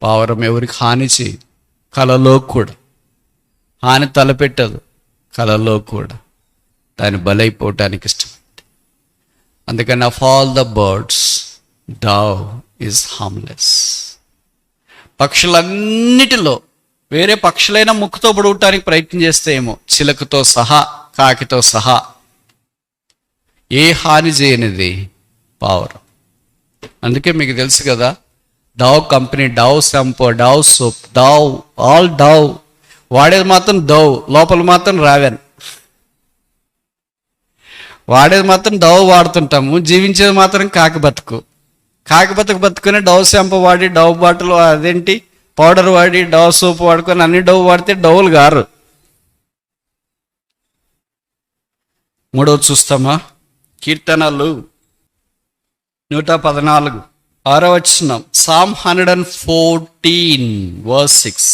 పావురం ఎవరికి హాని చేయదు, కలలో కూడా హాని తలపెట్టదు, కలలో కూడా దాని బలైపోవటానికి ఇష్టపడుతుంది. అందుకని of all the birds dove is harmless. పక్షులన్నిటిలో వేరే పక్షులైనా ముక్కుతో పొడవటానికి ప్రయత్నం చేస్తే ఏమో, చిలకతో సహా, కాకితో సహా ఏ హాని చేయనిది పావురం. అందుకే మీకు తెలుసు కదా, Dove company, Dove shampoo, Dove soap, Dove, all Dove వాడేది మాత్రం డవ్, లోపల మాత్రం రావెన్. వాడేది మాత్రం డవ్ వాడుతుంటాము, జీవించేది మాత్రం కాకి బతుకుని డవ్ షాంపూ వాడి, డవ్ బాటిల్ అదేంటి పౌడర్ వాడి, డవ్ సోప్ వాడుకొని అన్ని డవ్ వాడితే డవ్లు గారు. మూడవది చూస్తామా, కీర్తనలు 114 6వ వచనం, Psalm 114 verse 6.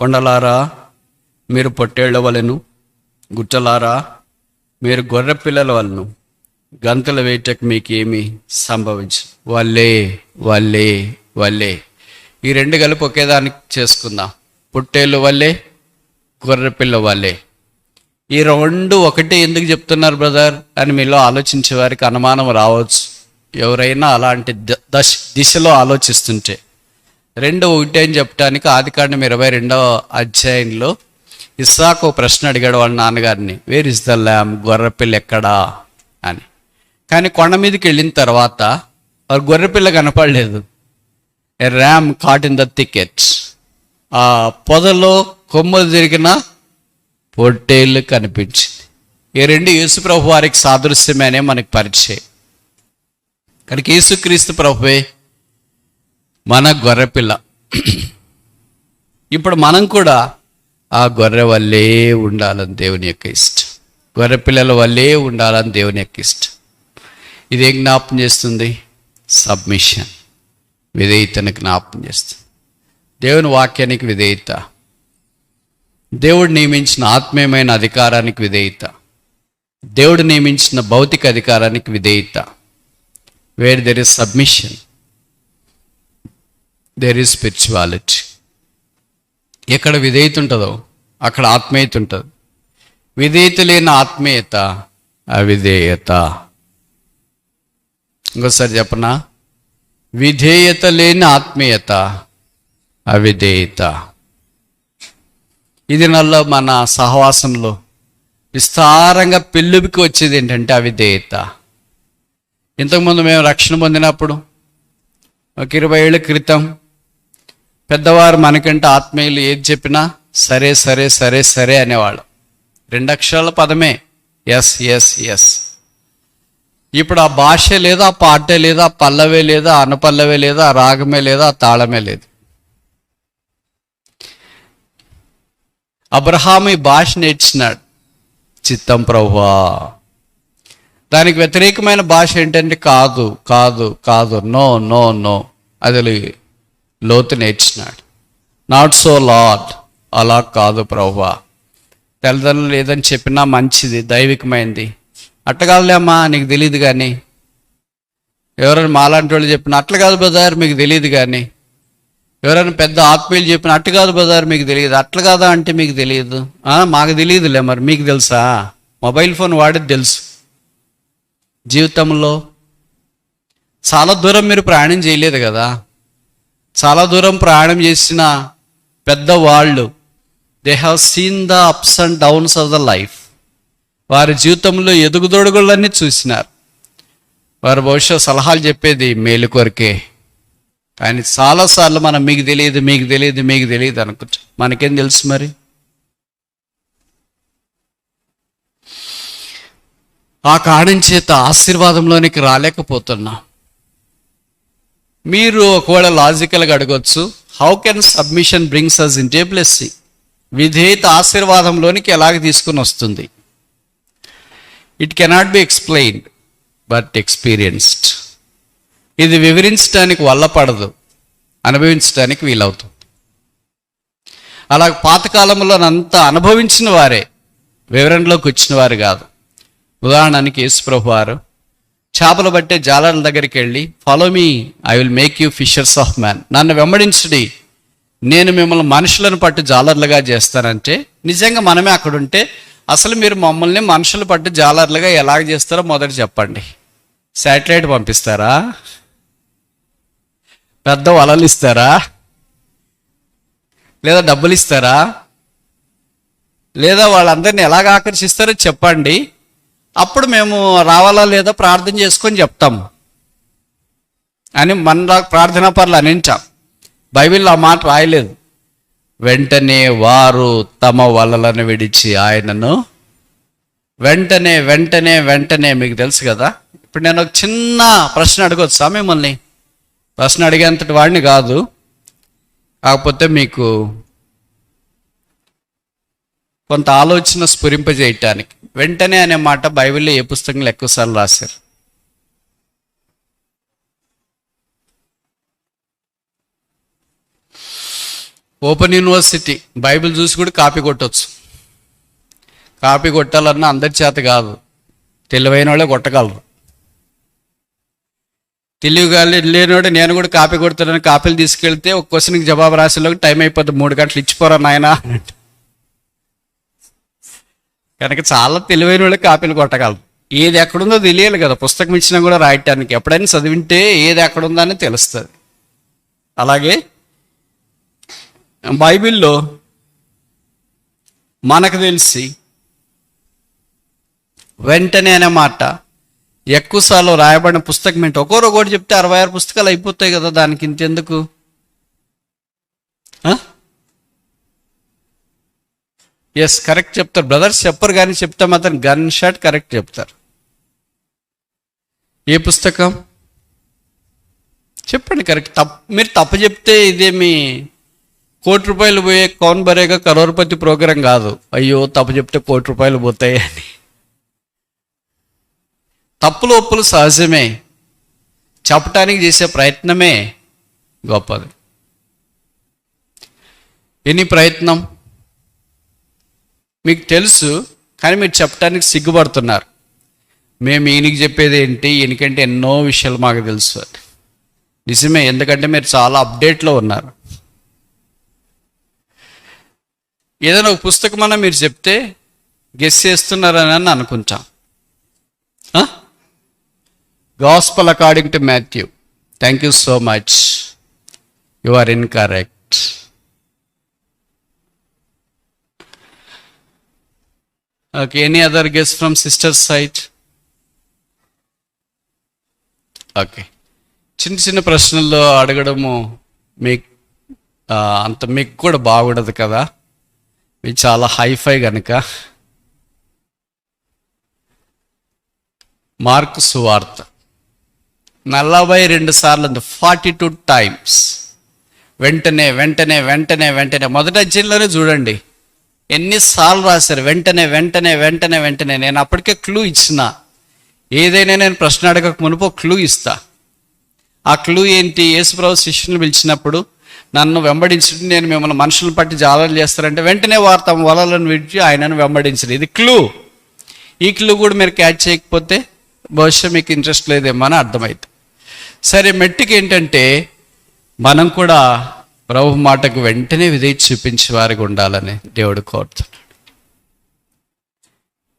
కొండలారా మీరు పొట్టేళ్ల వలెను, గుట్టలారా మీరు గొర్రె పిల్లల వలన గంతుల వేటకు మీకేమి సంభవించు. వల్లే ఈ రెండు కలిపి ఒకేదానికి చేసుకుందాం. పొట్టేళ్ళు వల్లే, గొర్రెపిల్ల వల్లే. ఈ రెండు ఒకటే ఎందుకు చెప్తున్నారు బ్రదర్ అని మీలో ఆలోచించే వారికి అనుమానం రావచ్చు. ఎవరైనా అలాంటి దిశలో ఆలోచిస్తుంటే రెండు ఒకటే అని చెప్పడానికి ఆదికాండం 22వ అధ్యాయంలో ఇస్సాకు ప్రశ్న అడిగాడు వాళ్ళ నాన్నగారిని, వేర్ ఇస్ ద ల్యామ్, గొర్రెపిల్ల ఎక్కడా అని. కానీ కొండ మీదకి వెళ్ళిన తర్వాత వారు గొర్రెపిల్ల కనపడలేదు. ఎ ర్యామ్ కాట్ ఇన్ ద థికెట్. ఆ పొదలో కొమ్మలు తిరిగిన పొట్టేళ్ళు కనిపించింది. ఈ రెండు యేసుప్రభు వారికి సాదృశ్యమేనే మనకి పరిచయం. కనుక యేసుక్రీస్తు ప్రభువే మన గొర్రెపిల్ల. ఇప్పుడు మనం కూడా ఆ గొర్రె వల్లే ఉండాలని దేవుని యొక్క ఇష్టం, గొర్రెపిల్లల వల్లే ఉండాలని దేవుని యొక్క ఇష్టం. ఇదే జ్ఞాపం చేస్తుంది, సబ్మిషన్, విధేయతను జ్ఞాపం చేస్తుంది. దేవుని వాక్యానికి విధేయత, దేవుడు నియమించిన ఆత్మీయమైన అధికారానికి విధేయత, దేవుడు నియమించిన భౌతిక అధికారానికి విధేయత. Where there is submission there is spirituality. ఎక్కడ విధేయత ఉంటుందో అక్కడ ఆత్మీయత ఉంటుంది. విధేయత లేని ఆత్మీయత అవిధేయత. ఇంకోసారి చెప్పనా, విధేయత లేని ఆత్మీయత అవిధేయత. ఇది నల్ల మన సహవాసంలో విస్తారంగా పెళ్ళుబికి వచ్చేది ఏంటంటే అవిధేయత. ఇంతకుముందు మేము రక్షణ పొందినప్పుడు ఒక 20 ఏళ్ళ క్రితం పెద్దవారు మనకంటే ఆత్మీయులు ఏది చెప్పినా సరే సరే సరే సరే అనేవాళ్ళు. 2 అక్షరాల పదమే ఎస్ ఎస్ ఎస్. ఇప్పుడు ఆ భాష లేదు, ఆ పాటే లేదు, ఆ పల్లవే లేదు, ఆ అనుపల్లవే లేదు, ఆ రాగమే లేదు, ఆ తాళమే లేదు. అబ్రహాము ఈ భాష నేర్చినాడు, చిత్తం ప్రభువా. దానికి వ్యతిరేకమైన భాష ఏంటంటే కాదు కాదు కాదు, నో నో నో. అది లోతు నేర్చినాడు. నాట్ సో లార్డ్, అలా కాదు ప్రభువా. తల్లిదండ్రులు లేదని చెప్పినా మంచిది, దైవికమైంది. అట్లా కాదులే అమ్మా, నీకు తెలియదు కానీ. ఎవరైనా మాలాంటి వాళ్ళు చెప్పిన అట్లా కాదు బ్రదర్ మీకు తెలియదు కానీ. ఎవరైనా పెద్ద ఆత్మీయులు చెప్పిన అట్టు కాదు బ్రదర్ మీకు తెలియదు. అట్లా కాదా అంటే మీకు తెలియదు. మాకు తెలియదులే, మరి మీకు తెలుసా? మొబైల్ ఫోన్ వాడేది తెలుసు. జీవితంలో చాలా దూరం మీరు ప్రయాణం చేయలేదు కదా. చాలా దూరం ప్రయాణం చేసిన పెద్దవాళ్ళు, they have seen the ups and downs of the life. వారి జీవితంలో ఎదుగుదొడుగులన్నీ చూసినారు. వారు బహుశా సలహాలు చెప్పేది మేలు కొరకే, కానీ చాలాసార్లు మనం మీకు తెలియదు మీకు తెలియదు మీకు తెలియదు అనుకుంటాం. మనకేం తెలుసు మరి? ఆ కారణం చేత ఆశీర్వాదంలోనికి రాలేకపోతున్నాం. మీరు ఒకవేళ లాజికల్గా అడగొచ్చు, how can submission brings us in a blessing? విధేయత ఆశీర్వాదంలోనికి ఎలాగ తీసుకుని వస్తుంది? It cannot be explained but experienced. ఇది వివరించడానికి వల్ల పడదు, అనుభవించడానికి వీలవుతుంది. అలా పాతకాలంలో అంతా అనుభవించిన వారే వివరణలోకి వచ్చిన వారు కాదు. ఉదాహరణకి యేసుప్రభు వారు చేపలు పట్టే జాలర్ల దగ్గరికి వెళ్ళి, follow me, I will make you fishers of man, నన్ను వెంబడించుడి, నేను మిమ్మల్ని మనుషులను పట్టు జాలర్లుగా చేస్తానంటే, నిజంగా మనమే అక్కడ ఉంటే అసలు మీరు మమ్మల్ని మనుషులు పట్టు జాలర్లుగా ఎలాగ చేస్తారో మొదట చెప్పండి. శాటిలైట్ పంపిస్తారా? పెద్ద వలలు ఇస్తారా? లేదా డబ్బులు ఇస్తారా? లేదా వాళ్ళందరినీ ఎలాగ ఆకర్షిస్తారో చెప్పండి, అప్పుడు మేము రావాలా లేదా ప్రార్థన చేసుకొని చెప్తాము అని మన ప్రార్థనా పనులు అనించాం. బైబిల్లో ఆ మాట రాయలేదు. వెంటనే వారు తమ వలలను విడిచి ఆయనను వెంటనే వెంటనే వెంటనే. మీకు తెలుసు కదా, ఇప్పుడు నేను ఒక చిన్న ప్రశ్న అడగొచ్చా మిమ్మల్ని? ప్రశ్న అడిగేంతటి వాడిని కాదు, కాకపోతే మీకు కొంత ఆలోచన స్ఫురింపజేయటానికి. వెంటనే అనే మాట బైబిల్లో ఏ పుస్తకంలో ఎక్కువసార్లు రాశారు? Open university. బైబిల్ చూసి కూడా కాపీ కొట్టవచ్చు. కాపీ కొట్టాలన్నా అందరి చేత కాదు, తెలివైన వాళ్ళే కొట్టగలరు. తెలివిగా లేనివాడు నేను కూడా కాపీ కొడతానని కాపీలు తీసుకెళ్తే ఒక క్వశ్చన్కి జవాబు రాసేలోకి టైం అయిపోతుంది, 3 గంటలు ఇచ్చిపోరా నాయన. కనుక చాలా తెలివైన వాళ్ళే కాపీలు కొట్టగలరు. ఏది ఎక్కడుందో తెలియాలి కదా, పుస్తకం ఇచ్చినా కూడా రాయటానికి. ఎప్పుడైనా చదివింటే ఏది ఎక్కడుందో అని తెలుస్తుంది. అలాగే బైబిల్లో మనకు తెలిసి వెంటనే అనే మాట ఎక్కువసార్లు రాయబడిన పుస్తకం ఏంటి? ఒకటి చెప్తే 66 పుస్తకాలు అయిపోతాయి కదా, దానికి ఇంతెందుకు? ఎస్, కరెక్ట్ చెప్తారు. బ్రదర్స్ చెప్పరు కానీ చెప్తే మాత్రం గన్ షాట్ కరెక్ట్ చెప్తారు. ఏ పుస్తకం చెప్పండి కరెక్ట్. మీరు తప్పు చెప్తే ఇదేమి ₹1,00,00,000 పోయే కౌన్ బరేగా కరోర్పతి ప్రోగ్రాం కాదు. అయ్యో తప్పు చెప్తే ₹1,00,00,000 పోతాయి అని. తప్పులు ఒప్పులు సహజమే, చెప్పటానికి చేసే ప్రయత్నమే గొప్పది. ఎన్ని ప్రయత్నం మీకు తెలుసు, కానీ మీరు చెప్పడానికి సిగ్గుపడుతున్నారు. మేము ఈయనకి చెప్పేది ఏంటి, ఈయనకంటే ఎన్నో విషయాలు మాకు తెలుసు. నిజమే, ఎందుకంటే మీరు చాలా అప్డేట్లో ఉన్నారు. ఏదైనా ఒక పుస్తకం అన్నా మీరు చెప్తే గెస్ చేస్తున్నారని అనుకుంటాం. Gospel according to Matthew. Thank you so much, you are incorrect. Okay, any other guess from sister side? ఓకే, చిన్న చిన్న ప్రశ్నల్లో అడగడము మీకు అంత మీకు కూడా బాగుండదు కదా, ఇది చాలా హైఫై కనుక. మార్కు సువార్త 42 సార్లు, 42 టైమ్స్ వెంటనే వెంటనే వెంటనే వెంటనే. మొదటి అధ్యాయంలోనే చూడండి ఎన్నిసార్లు రాశారు, వెంటనే వెంటనే వెంటనే వెంటనే. నేను అప్పటికే క్లూ ఇచ్చిన, ఏదైనా నేను ప్రశ్న అడగక మునుపు క్లూ ఇస్తా. ఆ క్లూ ఏంటి? యేసుప్రభు శిష్యుని పిలిచినప్పుడు నన్ను వెంబడించండి, నేను మిమ్మల్ని మనుషులను పట్టి జాలర్లు చేస్తారంటే వెంటనే వారు తమ వలలను విడిచి ఆయనను వెంబడించరు. ఇది క్లూ. ఈ క్లూ కూడా మీరు క్యాచ్ చేయకపోతే బహుశా మీకు ఇంట్రెస్ట్ లేదేమో అని అర్థమైంది. సరే, మెట్టికి ఏంటంటే మనం కూడా ప్రభు మాటకు వెంటనే విధేయత చూపించే వారికి ఉండాలని దేవుడు కోరుతున్నాడు.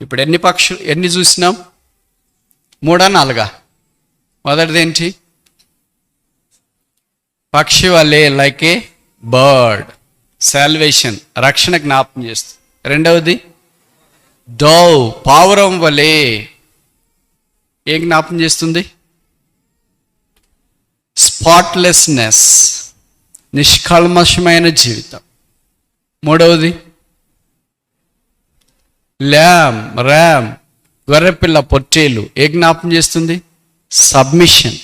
ఇప్పుడు ఎన్ని చూసినాం? 3 4? మొదటిది ఏంటి? పక్షి వలె, లైక్ ఏ బర్డ్, సాల్వేషన్, రక్షణ జ్ఞాపకం చేస్తుంది. రెండవది డవ్, పావురం వలె, ఏం జ్ఞాపకం చేస్తుంది? స్పాట్లెస్నెస్, నిష్కల్మషమైన జీవితం. మూడవది ర్యామ్, గొర్రెపిల్ల, పొట్టేలు. ఏ జ్ఞాపం చేస్తుంది? సబ్మిషన్.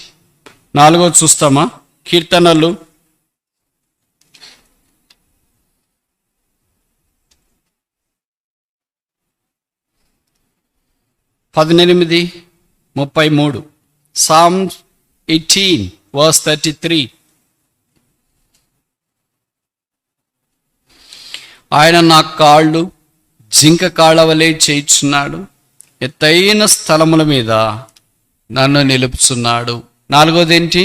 నాలుగవది చూస్తామా? కీర్తనలు 18:33. Psalms 18 verse 33. ఆయన నా కాళ్ళు జింక కాళ్ళ వలె చేయుచున్నాడు, ఎత్తైన స్థలముల మీద నన్ను నిలుపుచున్నాడు. నాలుగోది ఏంటి?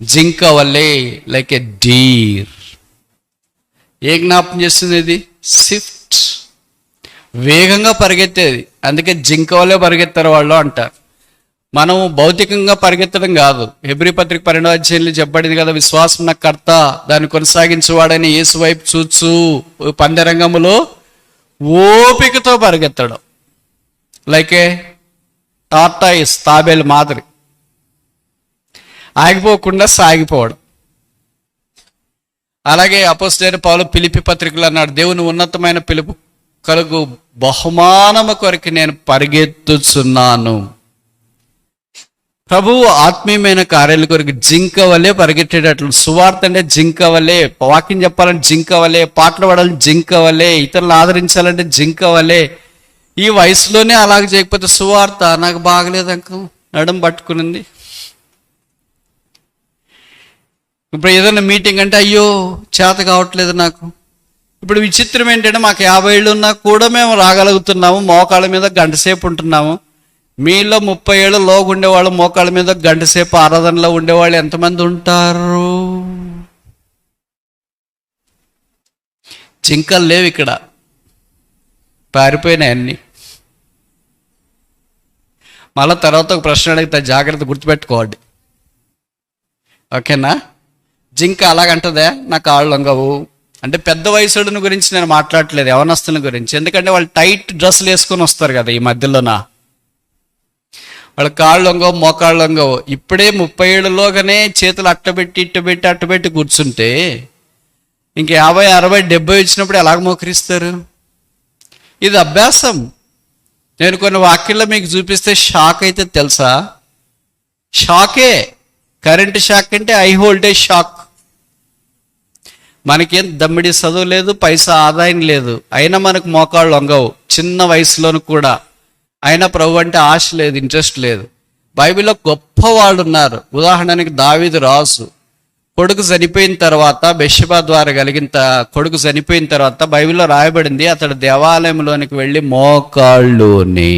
జింక వలె, లైక్ ఎ డీర్. ఏ జ్ఞాపం చేస్తుంది ఇది? స్విఫ్ట్, వేగంగా పరిగెత్తేది. అందుకే జింక వలె పరిగెత్తారు వాళ్ళు అంటారు. మనం భౌతికంగా పరిగెత్తడం కాదు. హెబ్రీ పత్రిక 12వ అధ్యాయంలో చెప్పబడింది కదా, విశ్వాసం నా కర్త దాన్ని కొనసాగించేవాడని యేసు వైపు చూచు పందెరంగములో ఓపికతో పరిగెత్తడం. లైక్ ఏ టార్టాయిస్, తాబేలు మాదిరి ఆగిపోకుండా సాగిపోవడం. అలాగే అపోస్తలుడైన పౌలు ఫిలిప్పీ పత్రికలో అన్నాడు, దేవుని ఉన్నతమైన పిలుపు కలుగు బహుమానము కొరకు నేను పరిగెత్తుచున్నాను. ప్రభువు ఆత్మీయమైన కార్యాల కొరకు జింక వలె పరిగెట్టేటట్లు. సువార్త అంటే జింక వలె, వాక్యం చెప్పాలంటే జింక వలె, పాటలు పాడాలంటే జింక వలె, ఇతరులను ఆదరించాలంటే జింక వలె. ఈ వయసులోనే అలాగే చేయకపోతే సువార్త నాకు బాగలేదు అంకం, నడుం పట్టుకునింది. ఇప్పుడు ఏదైనా మీటింగ్ అంటే అయ్యో చేత కావట్లేదు నాకు. ఇప్పుడు విచిత్రం ఏంటంటే మాకు 50 ఏళ్ళు ఉన్నా కూడా మేము రాగలుగుతున్నాము, మోకాళ్ళ మీద గంట సేపు ఉంటున్నాము. మీలో 30 ఏళ్ళు లోగు ఉండేవాళ్ళు మోకాళ్ళ మీద గంట సేపు ఆరాధనలో ఉండేవాళ్ళు ఎంతమంది ఉంటారు? జింకలు లేవు ఇక్కడ, పారిపోయినాయి అన్నీ. మళ్ళీ తర్వాత ఒక ప్రశ్న అడిగితే జాగ్రత్త గుర్తుపెట్టుకోండి, ఓకేనా? జింక అలాగంటదే నా కాళ్ళు లొంగవు అంటే పెద్ద వయసుడిని గురించి నేను మాట్లాడట్లేదు, యవనస్తుల గురించి. ఎందుకంటే వాళ్ళు టైట్ డ్రెస్సులు వేసుకొని వస్తారు కదా ఈ మధ్యలోన, వాళ్ళ కాళ్ళు లొంగవు, మోకాళ్ళు లొంగవు. ఇప్పుడే 30 ఏళ్ళలోగానే చేతులు అట్టబెట్టి కూర్చుంటే ఇంక 50, 60, 70 వచ్చినప్పుడు ఎలాగ మోకరిస్తారు? ఇది అభ్యాసం. నేను కొన్ని వాక్యాల్లో మీకు చూపిస్తే షాక్ అయితే తెలుసా? షాకే. కరెంటు షాక్ అంటే హై వోల్టేజ్ షాక్. మనకేం దమ్మిడి చదువు లేదు, పైసా ఆదాయం లేదు, అయినా మనకు మోకాళ్ళు లొంగవు చిన్న వయసులోను కూడా. అయినా ప్రభు అంటే ఆశ లేదు, ఇంట్రెస్ట్ లేదు. బైబిల్లో గొప్ప వాళ్ళు ఉన్నారు. ఉదాహరణకి దావీదు రాజు కొడుకు చనిపోయిన తర్వాత, బెత్షెబా ద్వారా కలిగిన కొడుకు చనిపోయిన తర్వాత బైబిల్లో రాయబడింది, అతడు దేవాలయంలోనికి వెళ్ళి మోకాళ్ళుని.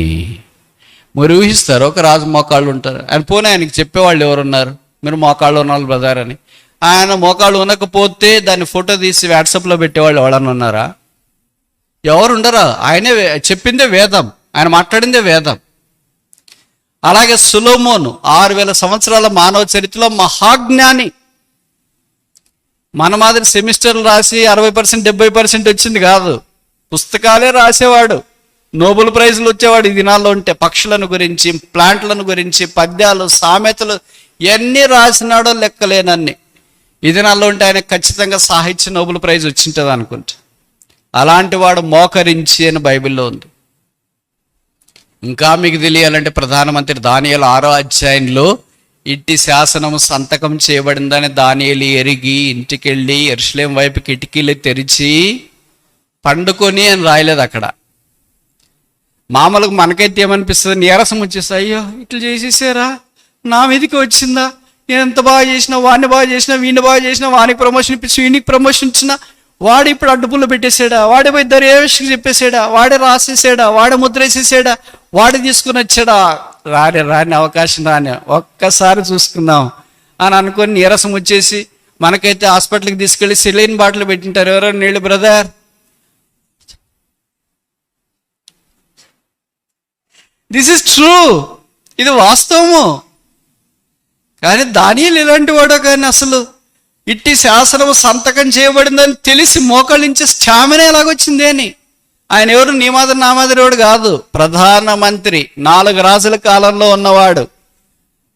మీరు ఊహిస్తారు ఒక రాజు మోకాళ్ళు ఉంటారు? ఆయన పోనీ ఆయనకి చెప్పేవాళ్ళు ఎవరున్నారు? మీరు మోకాళ్ళు ఉన్నారు బ్రదర్ అని. ఆయన మోకాళ్ళు ఉండకపోతే దాన్ని ఫోటో తీసి వాట్సాప్లో పెట్టేవాళ్ళు ఎవడన్నా ఉన్నారా? ఎవరు ఉండరా? ఆయనే చెప్పిందే వేదం, ఆయన మాట్లాడిందే వేదం. అలాగే సొలొమోను 6000 సంవత్సరాల మానవ చరిత్రలో మహాజ్ఞాని. మన మాదిరి సెమిస్టర్లు రాసి 60%, 70% వచ్చింది కాదు, పుస్తకాలే రాసేవాడు. నోబెల్ ప్రైజ్లు వచ్చేవాడు ఈ దినాల్లో ఉంటే. పక్షులను గురించి, ప్లాంట్లను గురించి, పద్యాలు, సామెతలు ఎన్ని రాసినాడో లెక్కలేనన్ని. ఈ దినాల్లో ఉంటే ఆయన ఖచ్చితంగా సాహిత్య నోబెల్ ప్రైజ్ వచ్చింటుంది అనుకుంటా. అలాంటి వాడు మోకరించి అని బైబిల్లో ఉంది. ఇంకా మీకు తెలియాలంటే ప్రధానమంత్రి దానియేలు 6వ అధ్యాయంలో ఇట్టి శాసనము సంతకం చేయబడిందని దానియేలు ఎరిగి ఇంటికెళ్ళి యెరూషలేము వైపు కిటికీలు తెరిచి పండుకొని అని రాయలేదు అక్కడ. మామూలుగా మనకైతే ఏమనిపిస్తుంది? నీరసం వచ్చేసి అయ్యో ఇట్లా చేసేసారా, నా మీదకి వచ్చిందా, నేను ఎంత బాగా చేసినా, వాడిని బాగా చేసినా, వీడిని బాగా చేసినా, వానికి ప్రమోషన్ ఇప్పించి వీనికి ప్రమోషన్ ఇచ్చినా, వాడు ఇప్పుడు అడ్డుపుల్లో పెట్టేసాడా, వాడే పోయి దర్యావేషకి చెప్పేసాడా, వాడే రాసేసాడా, వాడే ముద్ర వేసేసాడా, వాడే తీసుకుని వచ్చాడా, రాని అవకాశం రాని ఒక్కసారి చూసుకుందాం అని అనుకొని నీరసం వచ్చేసి మనకైతే హాస్పిటల్కి తీసుకెళ్ళి సెలైన్ బాటిల్ పెట్టింటారు. ఎవరో నీళ్ళు బ్రదర్, దిస్ ఇస్ ట్రూ, ఇది వాస్తవము. కానీ దానియేలు ఇలాంటి వాడో కానీ అసలు ఇట్టి శాసనము సంతకం చేయబడిందని తెలిసి మోకళ్ళించే స్టామినా ఎలాగొచ్చింది అని. ఆయన ఎవరు నీ మాదిరి నా మాదిరి వాడు కాదు, ప్రధానమంత్రి, 4 రాజుల కాలంలో ఉన్నవాడు.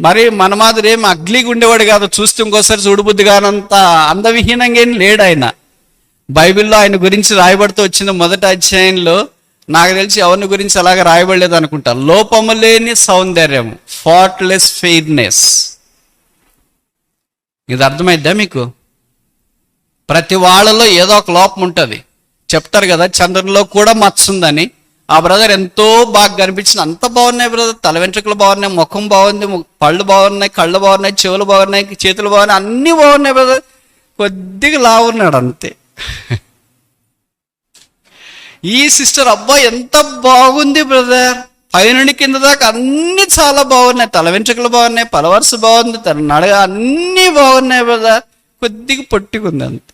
మరి మన మాదిరి ఏం అగ్లీగా ఉండేవాడు కాదు, చూస్తే ఇంకోసారి చూడబుద్ధి కానంత అందవిహీనంగా ఏం లేడు ఆయన. బైబిల్లో ఆయన గురించి రాయబడుతూ వచ్చిన మొదటి అధ్యాయంలో నాకు తెలిసి ఎవరిని గురించి అలాగ రాయబడలేదు అనుకుంటా. లోపము లేని సౌందర్యం, ఫాల్ట్లెస్ ఫెయిర్నెస్. ఇది అర్థమైద్దా మీకు? ప్రతి వాళ్ళలో ఏదో ఒక లోపం ఉంటుంది. చెప్తారు కదా చంద్రునిలో కూడా మచ్చ ఉందని. ఆ బ్రదర్ ఎంతో బాగా కనిపించింది, అంత బాగున్నాయి బ్రదర్, తల వెంట్రుకలు బాగున్నాయి, ముఖం బాగుంది, పళ్ళు బాగున్నాయి, కళ్ళు బాగున్నాయి, చెవులు బాగున్నాయి, చేతులు బాగున్నాయి, అన్నీ బాగున్నాయి బ్రదర్, కొద్దిగా లావు ఉన్నాడు అంతే. ఈ సిస్టర్ అబ్బా ఎంత బాగుంది బ్రదర్, పైనుండి కింద దాకా అన్ని చాలా బాగున్నాయి, తల వెంట్రుకలు బాగున్నాయి, పలవరుస బాగుంది, తన నడగ అన్నీ బాగున్నాయి బ్రదర్, కొద్దిగా పొట్టిగుంది అంతే.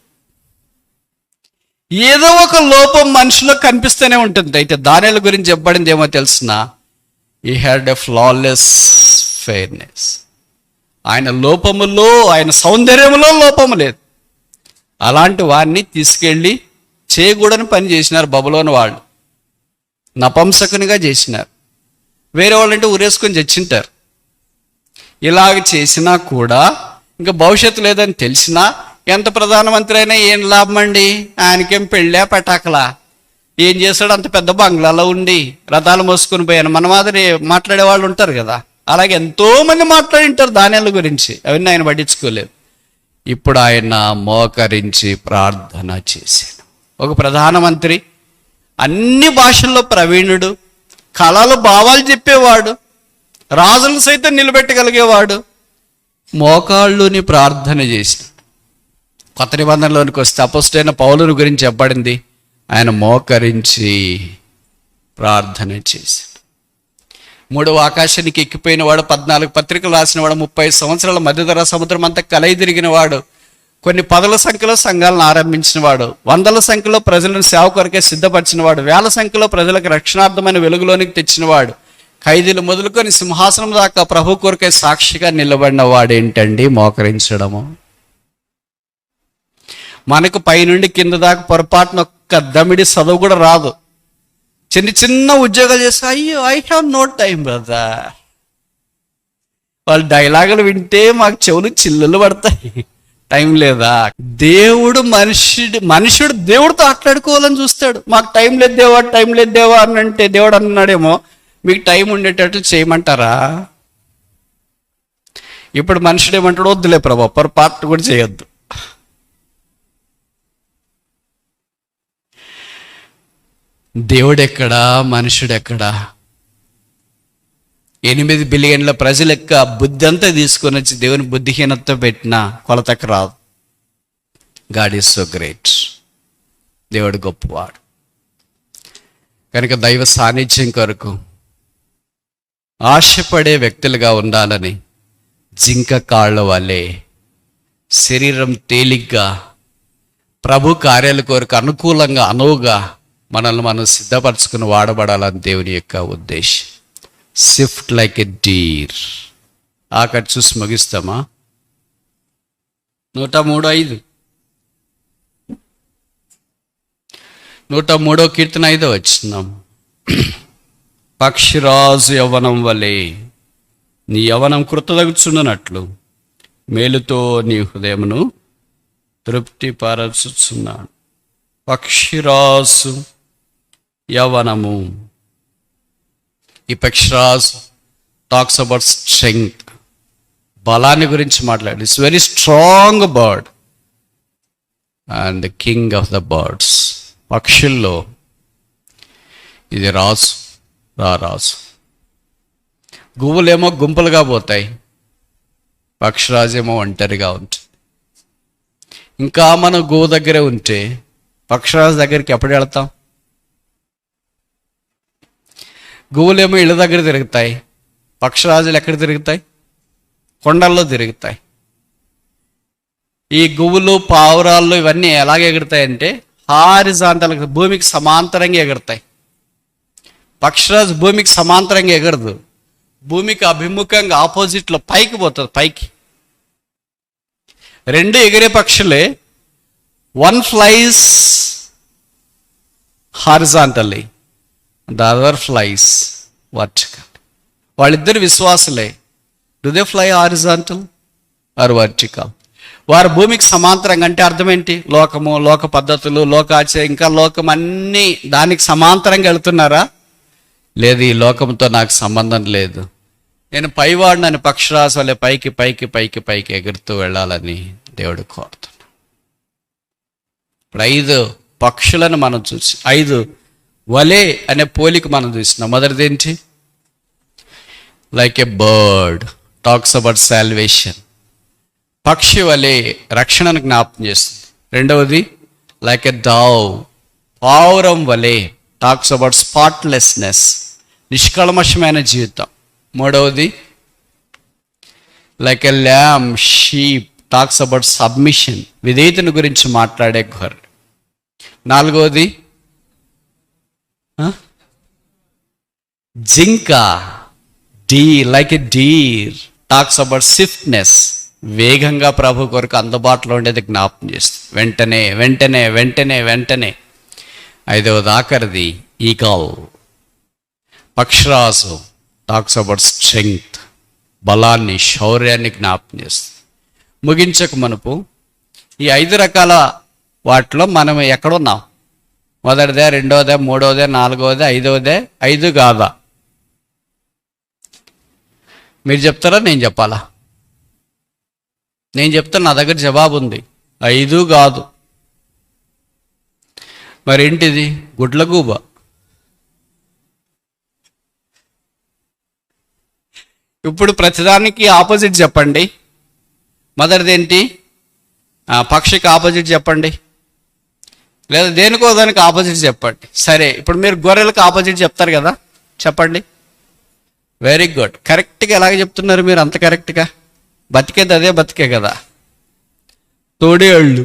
ఏదో ఒక లోపం మనిషిలో కనిపిస్తూనే ఉంటుంది. అయితే దానియేలు గురించి చెప్పబడింది ఏమో తెలుసునా? ఈ హ్యాడ్ ఎ ఫ్లాలెస్ ఫెయిర్నెస్. ఆయన లోపములో, ఆయన సౌందర్యములో లోపము లేదు. అలాంటి వారిని తీసుకెళ్ళి చేయకూడని పని చేసినారు బబులోని వాళ్ళు, నపంసకునిగా చేసినారు. వేరే వాళ్ళంటే ఊరేసుకొని చచ్చింటారు. ఇలాగ చేసినా కూడా ఇంకా భవిష్యత్తు లేదని తెలిసినా ఎంత ప్రధానమంత్రి అయినా ఏం లాభం అండి? ఆయనకేం పెళ్ళా పటాకలా? ఏం చేస్తాడు? అంత పెద్ద బంగ్లాలో ఉండి రథాలు మోసుకొని పోయాను. మన మాదిరి మాట్లాడే వాళ్ళు ఉంటారు కదా, అలాగే ఎంతో మంది మాట్లాడింటారు దానియేలు గురించి, అవన్నీ ఆయన పట్టించుకోలేదు. ఇప్పుడు ఆయన మోకరించి ప్రార్థన చేశాను. ఒక ప్రధానమంత్రి, అన్ని భాషల్లో ప్రవీణుడు, కళలు భావాలు చెప్పేవాడు, రాజులను సైతం నిలబెట్టగలిగేవాడు, మోకాళ్ళుని ప్రార్థన చేసిన. కొత్త నిబంధనలోనికి వస్తే అపోస్తలుడైన పౌలుని గురించి చెప్పబడింది, ఆయన మోకరించి ప్రార్థన చేశాడు. మూడవ ఆకాశానికి ఎక్కిపోయిన వాడు, 14 పత్రికలు రాసిన వాడు, 30 సంవత్సరాల మధ్యధరా సముద్రం అంతా కలయి తిరిగిన వాడు, కొన్ని 10ల సంఖ్యలో సంఘాలను ఆరంభించిన వాడు, 100ల సంఖ్యలో ప్రజలను సేవ కొరకే సిద్ధపరిచిన వాడు, 1000 సంఖ్యలో ప్రజలకు రక్షణార్థమైన వెలుగులోనికి తెచ్చినవాడు, ఖైదీలు మొదలుకొని సింహాసనం దాకా ప్రభు కొరకే సాక్షిగా నిలబడిన వాడు ఏంటండి మోకరించడము? మనకు పైనుండి కింద దాకా పొరపాటున ఒక్క దమిడి చదువు కూడా రాదు. చిన్న చిన్న ఉద్యోగాలు చేస్తే అయ్యో I have no time brother. వాళ్ళు డైలాగులు వింటే మాకు చెవులు చిల్లులు పడతాయి. టైం లేదా? దేవుడు మనుషుడు దేవుడితో ఆట్లాడుకోవాలని చూస్తాడు. మాకు టైం లేదు దేవా, టైం లేదు దేవా అని అంటే దేవుడు అన్నాడేమో మీకు టైం ఉండేటట్టు చేయమంటారా? ఇప్పుడు మనుషుడు ఏమంటాడు? వద్దులే ప్రభా, పొరపాటు కూడా చేయొద్దు. దేవుడెక్కడా, మనుషుడెక్కడా? 8 బిలియన్ల ప్రజల యొక్క బుద్ధి అంతా తీసుకొని వచ్చి దేవుని బుద్ధిహీనతతో పెట్టినా కొలతకు రాదు. God is so great. దేవుడు గొప్పవాడు. కనుక దైవ సాన్నిధ్యం కొరకు ఆశపడే వ్యక్తులుగా ఉండాలని జింక కాళ్ళ వలె శరీరం తేలిగ్గా ప్రభు కార్యాల కొరకు అనుకూలంగా అనువుగా మనల్ని మనం సిద్ధపరచుకుని వాడబడాలని దేవుని యొక్క ఉద్దేశం. Swift like a deer. ఆకటి చూసి ముగిస్తామా? 103:5 103వ కీర్తన 5వ వచనం. పక్షిరాజు యవ్వనం వలె నీ యవ్వనం కృతదగుచున్నట్లు మేలుతో నీ హృదయమును తృప్తిపరచుచున్నాడు. పక్షిరాజు యవ్వనము. ఈ పక్షిరాజు టాక్స్ అబౌట్ స్ట్రెంగ్త్, బలాన్ని గురించి మాట్లాడు. It's very strong bird and the king of the birds. పక్షుల్లో ఇది రాజు, రాజు. గువ్వులేమో గుంపులుగా పోతాయి, పక్షిరాజేమో ఒంటరిగా ఉంటుంది. ఇంకా మనం గువ్వ దగ్గరే ఉంటే పక్షిరాజు దగ్గరికి ఎప్పుడు వెళ్తాం? గువ్వులేమో ఇళ్ళ దగ్గర తిరుగుతాయి, పక్షిరాజులు ఎక్కడ తిరుగుతాయి? కొండల్లో తిరుగుతాయి. ఈ గువ్వులు, పావురాళ్ళు ఇవన్నీ ఎలాగ ఎగురుతాయంటే హారిజాంటల్, భూమికి సమాంతరంగా ఎగురుతాయి. పక్షిరాజు భూమికి సమాంతరంగా ఎగరదు, భూమికి అభిముఖంగా ఆపోజిట్లో పైకి పోతుంది. పైకి రెండు ఎగిరే పక్షులే. One flies horizontally, the other flies vertical. వాళ్ళిద్దరు విశ్వాసులే, do they fly horizontal or vertical? వారు భూమికి సమాంతరంగా అంటే అర్థం ఏంటి? లోకము, లోక పద్ధతులు, లోకాచే, ఇంకా లోకం అన్నీ దానికి సమాంతరంగా వెళుతున్నారా? లేదు, ఈ లోకంతో నాకు సంబంధం లేదు, నేను పైవాడినని పక్షిరాజు వలె పైకి పైకి పైకి పైకి ఎగురుతూ వెళ్ళాలని దేవుడు కోరుతున్నాడు. ఇప్పుడు 5 పక్షులను మనం చూసి 5 వలే అనే పోలిక మనం చూసినాం. మొదటిది ఏంటి? Like a bird talks about salvation, పక్షి వలె రక్షణను జ్ఞాపకం చేస్తుంది. రెండవది లైక్ ఎ డవ్, పావురం వలె టాక్స్ అబౌట్ స్పాట్లెస్నెస్, నిష్కల్మషమైన జీవితం. మూడవది like a lamb, sheep talks about submission, విధేయతను గురించి మాట్లాడే గొర్రె. నాలుగవది జింక, like a deer talks about swiftness, వేగంగా ప్రభు కొరకు అందుబాటులో ఉండేది జ్ఞాపకం చేస్తుంది. వెంటనే వెంటనే వెంటనే వెంటనే. ఐదవది ఆఖరిది ఈగల్, పక్షిరాజు టాక్స్ అబౌట్ స్ట్రెంగ్త్, బలాన్ని, శౌర్యాన్ని జ్ఞాపకం చేస్తుంది. ముగించక మనపు ఈ 5 రకాల వాటిలో మనం ఎక్కడున్నాం? మొదటిదే, రెండవదే, మూడవదే, నాలుగవదే, ఐదవదే? 5 కాదా? మీరు చెప్తారా నేను చెప్పాలా? నేను చెప్తాను, నా దగ్గర జవాబు ఉంది. 5 కాదు. మరేంటిది? గుడ్లగూబ. ఇప్పుడు ప్రతిదానికి ఆపోజిట్ చెప్పండి. మొదటిది ఏంటి? పక్షికి ఆపోజిట్ చెప్పండి, లేదా దేనికో దానికి ఆపోజిట్ చెప్పండి. సరే, ఇప్పుడు మీరు గొర్రెలకు ఆపోజిట్ చెప్తారు కదా, చెప్పండి. వెరీ గుడ్, కరెక్ట్గా ఎలాగ చెప్తున్నారు మీరు? అంత కరెక్ట్గా బతికేది అదే బతికే కదా. తోడేళ్ళు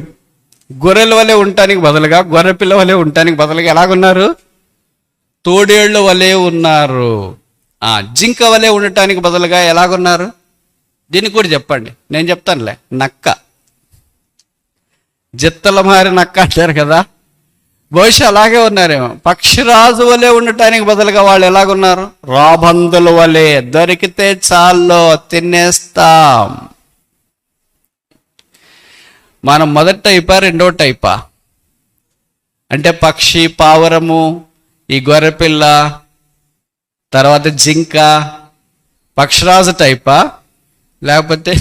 గొర్రెల వలె ఉండటానికి బదులుగా, గొర్రె పిల్ల వలె ఉండటానికి బదులుగా ఎలాగున్నారు? తోడేళ్ళు వలె ఉన్నారు. జింక వలె ఉండటానికి బదులుగా ఎలాగున్నారు? దీనికి కూడా చెప్పండి, నేను చెప్తానులే. నక్క, జిత్తల మారి నక్క అంటారు కదా, బహుశా అలాగే ఉన్నారేమో. పక్షిరాజు వలె ఉండటానికి బదులుగా వాళ్ళు ఎలాగున్నారు? రాబందుల వలె, దొరికితే చాల్లో తినేస్తాం. మనం మొదటి టైపా, రెండో టైపా? అంటే పక్షి, పావురము, ఈ గొర్రెపిల్ల, తర్వాత జింక, పక్షిరాజు టైపా, లేకపోతే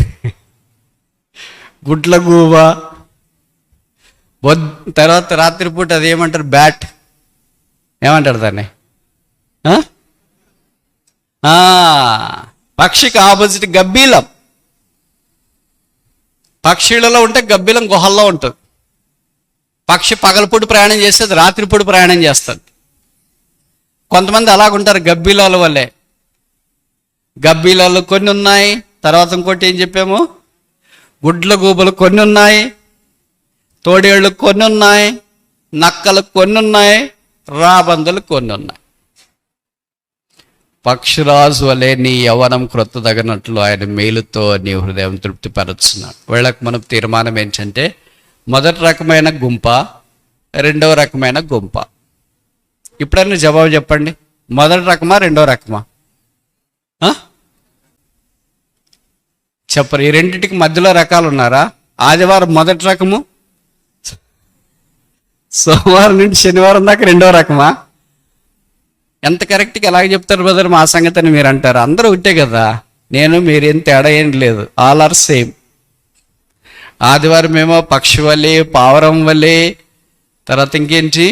గుడ్లగూబ, తర్వాత రాత్రిపూట అది ఏమంటారు? బ్యాట్, ఏమంటారు దాన్ని? పక్షికి ఆపోజిట్ గబ్బీలం. పక్షులలో ఉంటే గబ్బిలం గుహల్లో ఉంటుంది. పక్షి పగలపూట ప్రయాణం చేస్తుంది, రాత్రిపూట ప్రయాణం చేస్తుంది. కొంతమంది అలాగుంటారు గబ్బిలాల వల్లే. గబ్బిలాలు కొన్ని ఉన్నాయి, తర్వాత ఇంకోటి ఏం చెప్పాము? గుడ్లగూబలు కొన్ని ఉన్నాయి, తోడేళ్ళు కొన్ని ఉన్నాయి, నక్కలు కొన్ని ఉన్నాయి, రాబందులు కొన్ని ఉన్నాయి. పక్షిరాజు వలె నీ యవ్వనం క్రొత్తదగినట్లు ఆయన మేలుతో నీ హృదయం తృప్తిపరుచున్నాడు. వీళ్ళకి మన తీర్మానం ఏంటంటే, మొదటి రకమైన గుంప, రెండవ రకమైన గుంప. ఇప్పుడన్నా జవాబు చెప్పండి, మొదటి రకమా, రెండో రకమా? చెప్పరు. ఈ రెండింటికి మధ్యలో రకాలు ఉన్నారా? ఆదివారం మొదటి రకము, సోమవారం నుండి శనివారం దాకా రెండో రకమా? ఎంత కరెక్ట్గా ఎలాగ చెప్తారు బ్రదర్ మా సంగతి అని మీరు అంటారు. అందరూ ఉంటే కదా, నేను మీరేం తేడా ఏం లేదు, ఆల్ ఆర్ సేమ్. ఆదివారం ఏమో పక్షి వలె, పావురం వలె, తర్వాత ఇంకేంటి?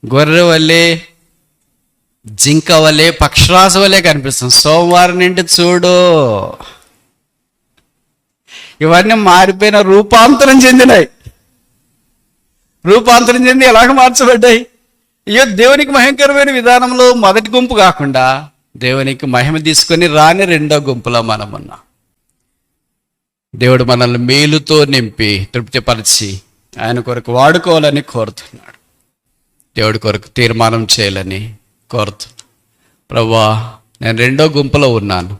గొర్రె వలె, జింక వలె, పక్షిరాజు వలె కనిపిస్తుంది. సోమవారం నుండి చూడు, ఇవన్నీ మారిపోయిన, రూపాంతరం చెందినాయి. రూపాంతరం చెంది ఎలాగ మార్చబడ్డాయి? అయ్యో, దేవునికి భయంకరమైన విధానంలో మొదటి గుంపు కాకుండా దేవునికి మహిమ తీసుకొని రాని రెండో గుంపులో మనం ఉన్నాం. దేవుడు మనల్ని మేలుతో నింపి తృప్తిపరిచి ఆయన కొరకు వాడుకోవాలని కోరుతున్నాడు. దేవుడి కొరకు తీర్మానం చేయాలని కోరుతున్నాడు. ప్రభువా, నేను రెండో గుంపులో ఉన్నాను,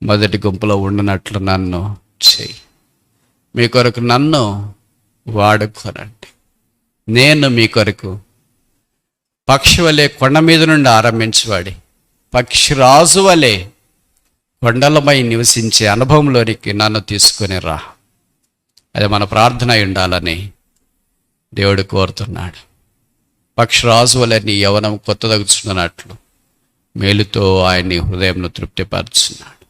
మొదటి గుంపులో ఉండనట్లు నన్ను చేయి. మీ కొరకు నన్ను వాడుకోనండి. నేను మీ కొరకు పక్షి వలె కొండ మీద నుండి ఆరంభించబడి, పక్షిరాజు వలె కొండలమై నివసించే అనుభవంలోనికి నన్ను తీసుకొని రా. అది మన ప్రార్థన అయి ఉండాలని దేవుడు కోరుతున్నాడు. పక్షిరాజు వలె నీ యవ్వనం కొత్తదగుచున్నట్లు మేలుతో ఆయన్ని హృదయంలో తృప్తిపరుచున్నాడు.